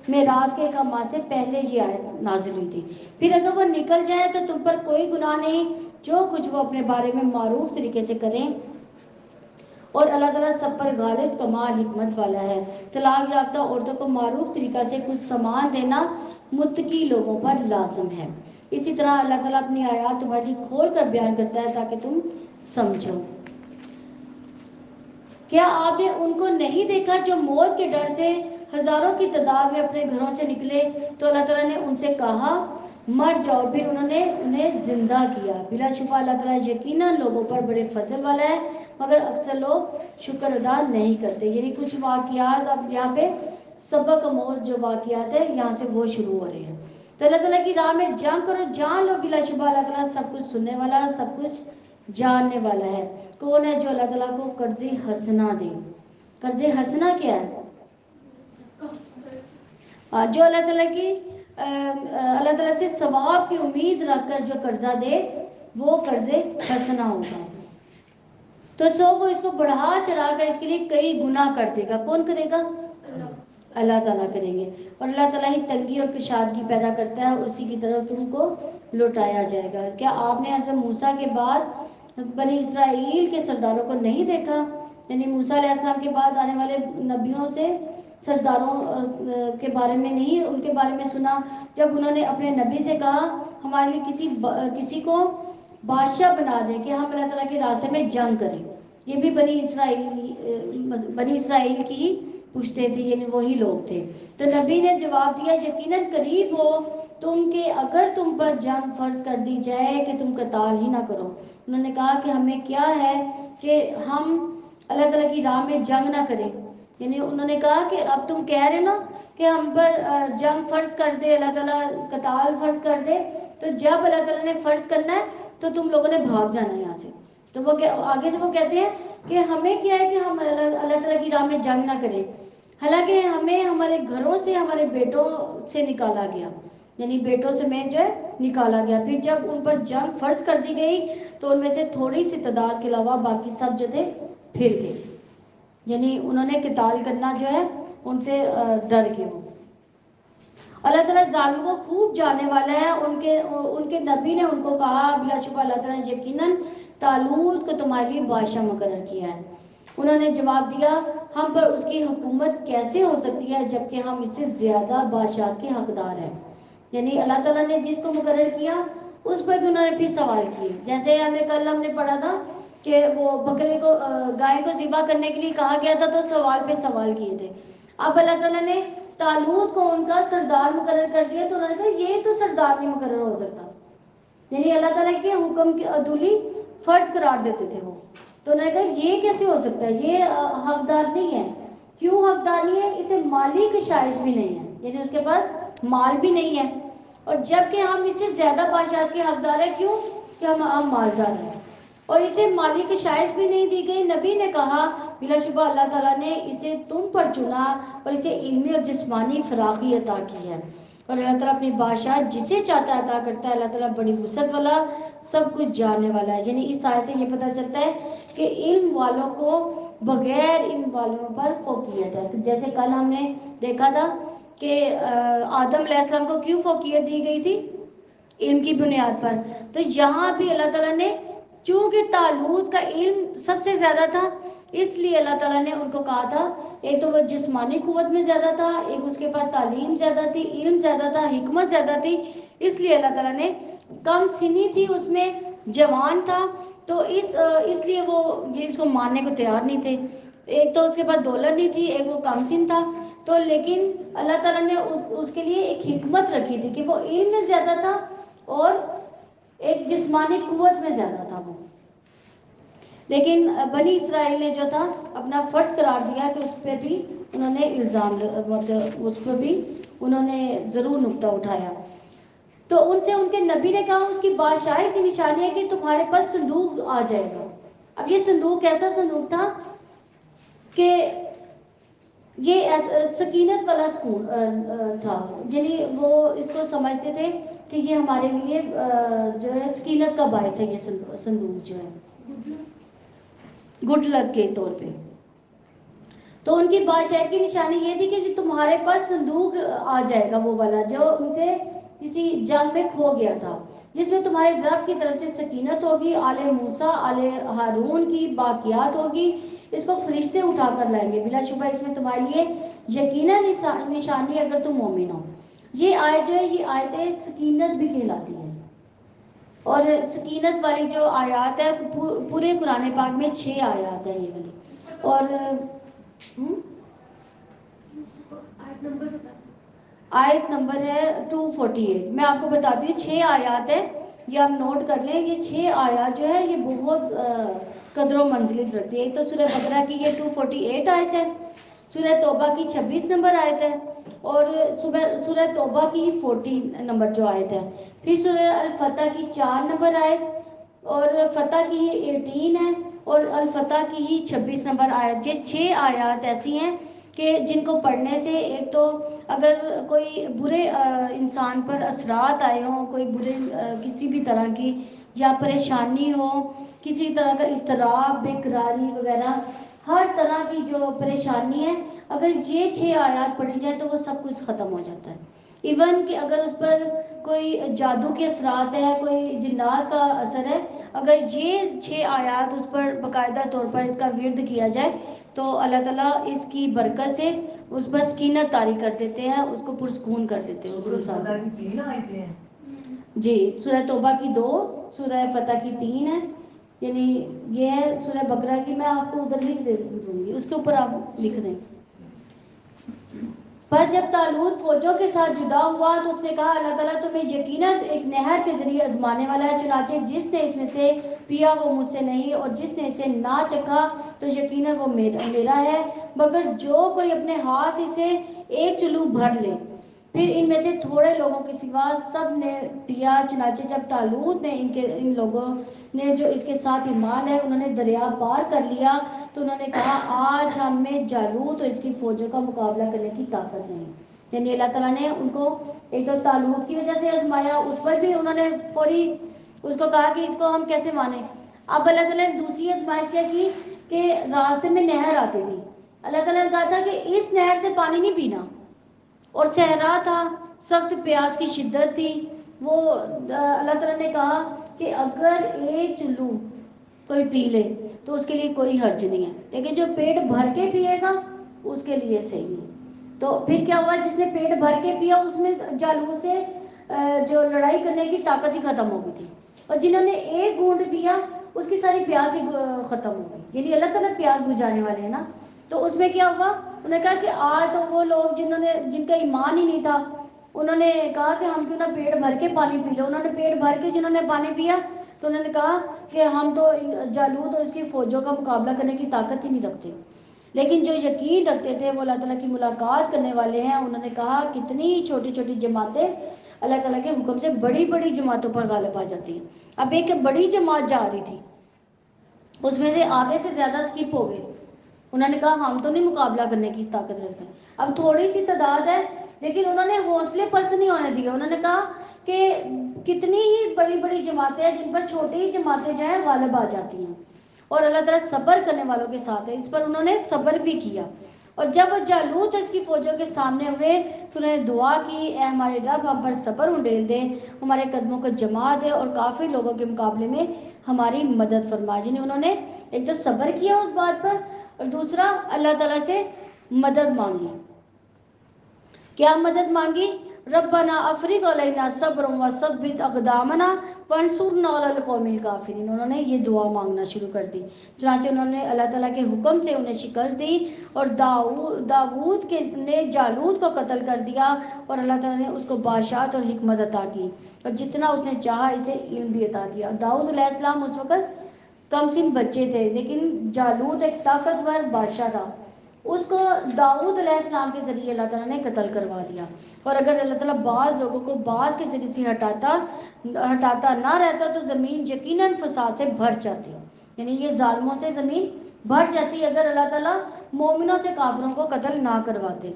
میراث کے احکامات سے پہلے یہ آیت نازل ہوئی تھی. پھر اگر وہ نکل جائے تو تم پر کوئی گناہ نہیں جو کچھ وہ اپنے بارے میں معروف طریقے سے کریں، اور اللہ تعالیٰ سب پر غالب کمال حکمت والا ہے. طلاق یافتہ عورتوں کو معروف طریقہ سے کچھ سامان دینا متقی لوگوں پر لازم ہے. اسی طرح اللہ تعالیٰ اپنی آیات تمہاری کھول کر بیان کرتا ہے تاکہ تم سمجھو. کیا آپ نے ان کو نہیں دیکھا جو موت کے ڈر سے ہزاروں کی تعداد میں اپنے گھروں سے نکلے تو اللہ تعالیٰ نے ان سے کہا مر جاؤ، پھر انہوں نے انہیں زندہ کیا. بلا شبہ اللہ تعالیٰ یقیناً لوگوں پر بڑے فضل والا ہے، مگر اکثر لوگ شکر ادا نہیں کرتے. یعنی کچھ واقعات اب یہاں پہ سبق آموز جو واقعات ہیں یہاں سے وہ شروع ہو رہے ہیں. تو اللہ تعالیٰ کی راہ میں جنگ کرو، جان لو بلا شبہ اللہ تعالیٰ سب کچھ سننے والا، سب کچھ جاننے والا ہے. کون ہے جو اللہ تعالیٰ کو قرض حسنہ دے؟ قرض حسنہ کیا ہے؟ جو اللہ تعالیٰ سے ثواب کی امید رکھ کر جو قرضہ دے وہ قرض حسنہ ہوگا. تو وہ اس کو بڑھا چڑھا کر اس کے لیے کئی گناہ کر دے گا. کون کرے گا؟ اللہ تعالیٰ کریں گے، اور اللہ تعالیٰ ہی تنگی اور کشادگی پیدا کرتا ہے اور اسی کی طرف تم کو لوٹایا جائے گا۔ کیا آپ نے حضرت موسیٰ کے بعد بنی اسرائیل کے سرداروں کو نہیں دیکھا؟ یعنی موسیٰ علیہ السلام کے بعد آنے والے نبیوں سے سرداروں کے بارے میں نہیں ان کے بارے میں سنا، جب انہوں نے اپنے نبی سے کہا ہمارے لیے کسی کو بادشاہ بنا دیں کہ ہم اللہ تعالیٰ کے راستے میں جنگ کریں۔ یہ بھی بنی اسرائیل کی پوچھتے تھے، یعنی وہی لوگ تھے۔ تو نبی نے جواب دیا یقیناً قریب ہو تم کہ اگر تم پر جنگ فرض کر دی جائے کہ تم قتال ہی نہ کرو۔ انہوں نے کہا کہ ہمیں کیا ہے کہ ہم اللہ تعالیٰ کی راہ میں جنگ نہ کریں، یعنی انہوں نے کہا کہ اب تم کہہ رہے نا کہ ہم پر جنگ فرض کر دے، اللہ تعالیٰ قتال فرض کر دے، تو جب اللہ تعالیٰ نے فرض کرنا ہے تو تم لوگوں نے بھاگ جانا ہے یہاں سے۔ تو وہ آگے سے وہ کہتے ہیں کہ ہمیں کیا ہے کہ ہم اللہ تعالیٰ کی راہ میں جنگ نہ کریں، حالانکہ ہمیں ہمارے گھروں سے ہمارے بیٹوں سے نکالا گیا، یعنی بیٹوں سے میں جو ہے نکالا گیا۔ پھر جب ان پر جنگ فرض کر دی گئی تو ان میں سے تھوڑی سی تعداد کے علاوہ باقی سب جو تھے پھر گئے، یعنی انہوں نے قتال کرنا جو ہے ان سے ڈر گئے۔ وہ اللہ تعالیٰ ظالموں کو خوب جاننے والا ہے۔ ان کے نبی نے ان کو کہا بلا شبہ اللہ تعالیٰ نے یقیناً طالوت کو تمہارے لیے بادشاہ مقرر کیا ہے۔ انہوں نے جواب دیا ہم پر اس کی حکومت کیسے ہو سکتی ہے جبکہ ہم اس سے زیادہ بادشاہ کے حقدار ہیں۔ یعنی اللہ تعالیٰ نے جس کو مقرر کیا اس پر بھی انہوں نے پھر سوال کیے، جیسے کل ہم نے پڑھا تھا کہ وہ بکرے کو گائے کو ذبح کرنے کے لیے کہا گیا تھا تو سوال پہ سوال کیے تھے۔ اب اللہ تعالیٰ نے طالوت کو ان کا سردار مقرر کر دیا تو انہوں نے کہا یہ تو سردار نہیں مقرر ہو سکتا، یعنی اللہ تعالیٰ کے حکم کی عدولی فرض قرار دیتے تھے وہ۔ تو انہوں نے کہا یہ کیسے ہو سکتا ہے، یہ حقدار نہیں ہے۔ کیوں حقدار نہیں ہے؟ اسے مالی کشائش بھی نہیں ہے، یعنی اس کے پاس مال بھی نہیں ہے، اور جبکہ ہم اس سے زیادہ بادشاہت کے حقدار ہیں۔ کیوں؟ کہ ہم مالدار ہیں، اور اسے مالی کشائش بھی نہیں دی گئی۔ نبی نے کہا بلا شبہ اللہ تعالیٰ نے اسے تم پر چنا اور اسے علمی اور جسمانی فراخی عطا کی ہے، اور اللہ تعالیٰ اپنی بادشاہت جسے چاہتا ہے عطا کرتا ہے۔ اللہ تعالیٰ بڑی وسعت والا سب کچھ جاننے والا ہے۔ یعنی اس آیت سے یہ پتہ چلتا ہے کہ علم والوں کو بغیر علم والوں پر فوقیت ہے۔ جیسے کل ہم نے دیکھا تھا کہ آدم علیہ السلام کو کیوں فوقیت دی گئی تھی؟ علم کی بنیاد پر۔ تو یہاں بھی اللہ تعالیٰ نے چونکہ طالوت کا علم سب سے زیادہ تھا اس لیے اللہ تعالیٰ نے ان کو کہا تھا، ایک تو وہ جسمانی قوت میں زیادہ تھا، ایک اس کے پاس تعلیم زیادہ تھی، علم زیادہ تھا، حکمت زیادہ تھی، اس لیے اللہ تعالیٰ نے کم سنی تھی اس میں، جوان تھا، تو اس لیے وہ اس کو ماننے کو تیار نہیں تھے۔ ایک تو اس کے پاس دولت نہیں تھی، ایک وہ کم سن تھا، تو لیکن اللہ تعالیٰ نے اس کے لیے ایک حکمت رکھی تھی کہ وہ علم میں زیادہ تھا اور ایک جسمانی قوت میں زیادہ تھا وہ۔ لیکن بنی اسرائیل نے جو تھا اپنا فرض قرار دیا کہ اس پہ بھی انہوں نے الزام اس پہ بھی انہوں نے ضرور نقطہ اٹھایا۔ تو ان سے ان کے نبی نے کہا اس کی بادشاہی کی نشانی ہے کہ تمہارے پاس صندوق آ جائے گا۔ اب یہ صندوق کیسا صندوق تھا کہ یہ سکینت والا تھا، یعنی وہ اس کو سمجھتے تھے کہ یہ ہمارے لیے جو ہے سکینت کا باعث ہے، یہ صندوق جو ہے گڈ لک کے طور پہ۔ تو ان کی بادشاہی کی نشانی یہ تھی کہ تمہارے پاس صندوق آ جائے گا، وہ والا جو ان سے کسی جنگ میں کھو گیا تھا، جس میں تمہارے رب کی طرف سے سکینت ہوگی، آل موسیٰ آل ہارون کی باقیات ہوگی، اس کو فرشتے اٹھا کر لائیں گے، بلا شبہ اس میں تمہارے لیے یقیناً نشانی اگر تم مومن ہو۔ یہ آیت جو ہے یہ آیت سکینت بھی کہلاتی ہے، اور سکینت والی جو آیات ہے پورے قرآن پاک میں 6 آیات ہیں یہ والی، اور آیت نمبر ہے 248۔ میں آپ کو بتاتی ہوں 6 آیات ہیں، یہ آپ نوٹ کر لیں۔ یہ 6 آیات جو ہے یہ بہت قدر و منزلت رکھتی ہے۔ ایک تو سورہ بقرہ کی یہ 248 آیت ہے، سورہ توبہ کی 26 نمبر آیت ہے، اور سورہ توبہ کی 40 نمبر جو آیت ہے، پھر سورہ الفتح کی 4 نمبر آیت، اور فتح کی 18 ہے، اور الفتح کی ہی 26 نمبر آیت۔ یہ 6 آیات ایسی ہیں کہ جن کو پڑھنے سے ایک تو اگر کوئی برے انسان پر اثرات آئے ہوں، کوئی برے کسی بھی طرح کی یا پریشانی ہو، کسی طرح کا اضطراب، بے قراری وغیرہ، ہر طرح کی جو پریشانی ہے اگر یہ 6 آیات پڑھی جائے تو وہ سب کچھ ختم ہو جاتا ہے. ایون کہ اگر اس پر کوئی جادو کے اثرات ہے, کوئی جنات کا اثر ہے, اگر یہ 6 آیات اس پر باقاعدہ طور پر اس کا ورد کیا جائے تو اللہ تعالیٰ اس کی برکت سے اس پر سکینت طاری کر دیتے ہیں, اس کو پرسکون کر دیتے ہیں اس انسان. جی, سورہ توبہ کی 2, سورہ فتح کی 3 ہے, یعنی یہ ہے سورہ بقرہ کی. میں آپ کو ادھر لکھ دوں گی, اس کے اوپر آپ لکھ دیں. پر جب طالوت فوجوں کے ساتھ جدا ہوا تو اس نے کہا اللہ تعالیٰ تمہیں یقیناً ایک نہر کے ذریعے آزمانے والا ہے, چنانچہ جس نے اس میں سے پیا وہ مجھ سے نہیں, اور جس نے اسے نہ چکھا تو یقیناً وہ میرا ہے, مگر جو کوئی اپنے ہاتھ سے اسے ایک چلو بھر لے. پھر ان میں سے تھوڑے لوگوں کے سوا سب نے پیا. چنانچہ جب طالوت نے ان لوگوں نے جو اس کے ساتھ ایمان ہے انہوں نے دریا پار کر لیا تو انہوں نے کہا آج ہم میں جالوت اور اس کی فوجوں کا مقابلہ کرنے کی طاقت نہیں. یعنی اللہ تعالیٰ نے ان کو ایک تو طالوت کی وجہ سے آزمایا, اس پر بھی انہوں نے فوری اس کو کہا کہ اس کو ہم کیسے مانیں. اب اللہ تعالیٰ نے دوسری آزمائش کیا کی کہ راستے میں نہر آتی تھی. اللہ تعالیٰ نے کہا تھا کہ اس نہر سے پانی نہیں پینا, اور صحرا تھا, سخت پیاس کی شدت تھی. وہ اللہ تعالیٰ نے کہا کہ اگر ایک چلو کوئی پی لے تو اس کے لیے کوئی حرج نہیں ہے, لیکن جو پیٹ بھر کے پیے گا اس کے لیے صحیح نہیں. تو پھر کیا ہوا, جس نے پیٹ بھر کے پیا اس میں جالوت سے جو لڑائی کرنے کی طاقت ہی ختم ہو گئی تھی, اور جنہوں نے ایک گھونٹ پیا اس کی ساری پیاس ہی ختم ہو گئی. یعنی اللہ تعالیٰ پیاس بجھانے والے ہیں نا. تو اس میں کیا ہوا, انہوں نے کہا کہ آج تو وہ لوگ جن کا ایمان ہی نہیں تھا انہوں نے کہا کہ ہم کیوں نہ پیٹ بھر کے پانی پی لو. انہوں نے پیٹ بھر کے جنہوں نے پانی پیا تو انہوں نے کہا کہ ہم تو جالوت اور اس کی فوجوں کا مقابلہ کرنے کی طاقت ہی نہیں رکھتے. لیکن جو یقین رکھتے تھے وہ اللہ تعالیٰ کی ملاقات کرنے والے ہیں, انہوں نے کہا کتنی چھوٹی چھوٹی جماعتیں اللہ تعالیٰ کے حکم سے بڑی بڑی جماعتوں پر غالب آ جاتی ہیں. اب ایک بڑی جماعت جا رہی تھی, اس میں سے آدھے سے زیادہ سکپ ہو گئے. انہوں نے کہا ہم تو نہیں مقابلہ کرنے کی طاقت رکھتے. اب تھوڑی سی تعداد ہے لیکن انہوں نے حوصلے پست نہیں ہونے دیا. انہوں نے کہا کہ کتنی ہی بڑی بڑی جماعتیں ہیں جن پر چھوٹی ہی جماعتیں جو ہیں غالب آ جاتی ہیں, اور اللہ تعالیٰ صبر کرنے والوں کے ساتھ ہے. اس پر انہوں نے صبر بھی کیا, اور جب وہ جالوت اس کی فوجوں کے سامنے ہوئے تو انہوں نے دعا کی اے ہمارے رب ہم پر صبر انڈیل دے, ہمارے قدموں کو جما دے اور کافی لوگوں کے مقابلے میں ہماری مدد فرما. جنہیں انہوں نے ایک تو صبر کیا اس بات پر, اور دوسرا اللہ تعالیٰ سے مدد مانگی. کیا مدد مانگی؟ ربنا افرغ علینا صبرا وثبت اقدامنا وانصرنا علی القوم الکافرین. انہوں نے یہ دعا مانگنا شروع کر دی. چنانچہ انہوں نے اللہ تعالیٰ کے حکم سے انہیں شکست دی, اور داؤد نے جالوت کو قتل کر دیا, اور اللہ تعالیٰ نے اس کو بادشاہت اور حکمت عطا کی, اور جتنا اس نے چاہا اسے علم بھی عطا کیا. داؤد علیہ السلام اس وقت کم سن بچے تھے, لیکن جالوت ایک طاقتور بادشاہ تھا. اس کو داؤد علیہ السلام کے ذریعے اللہ تعالیٰ نے قتل کروا دیا. اور اگر اللہ تعالیٰ بعض لوگوں کو بعض کے ذریعے سے ہٹاتا نہ رہتا تو زمین یقیناً فساد سے بھر جاتی. یعنی یہ ظالموں سے زمین بھر جاتی اگر اللہ تعالیٰ مومنوں سے کافروں کو قتل نہ کرواتے.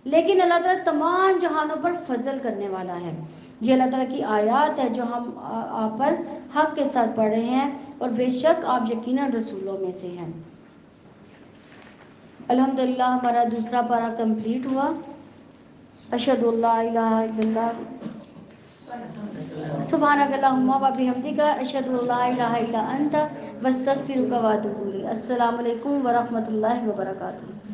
لیکن اللہ تعالیٰ تمام جہانوں پر فضل کرنے والا ہے. یہ اللہ تعالیٰ کی آیات ہے جو ہم آپ پر حق کے ساتھ پڑھ رہے ہیں, اور بے شک آپ یقیناً رسولوں میں سے ہیں. الحمدللہ ہمارا دوسرا پارہ کمپلیٹ ہوا. اشہد اللہ الہ الا اللہ سبحانک اللہم و بحمدک اشہد اللہ الہ الا انت واستغفرک واتوب الیک. السلام علیکم ورحمۃ اللہ وبرکاتہ.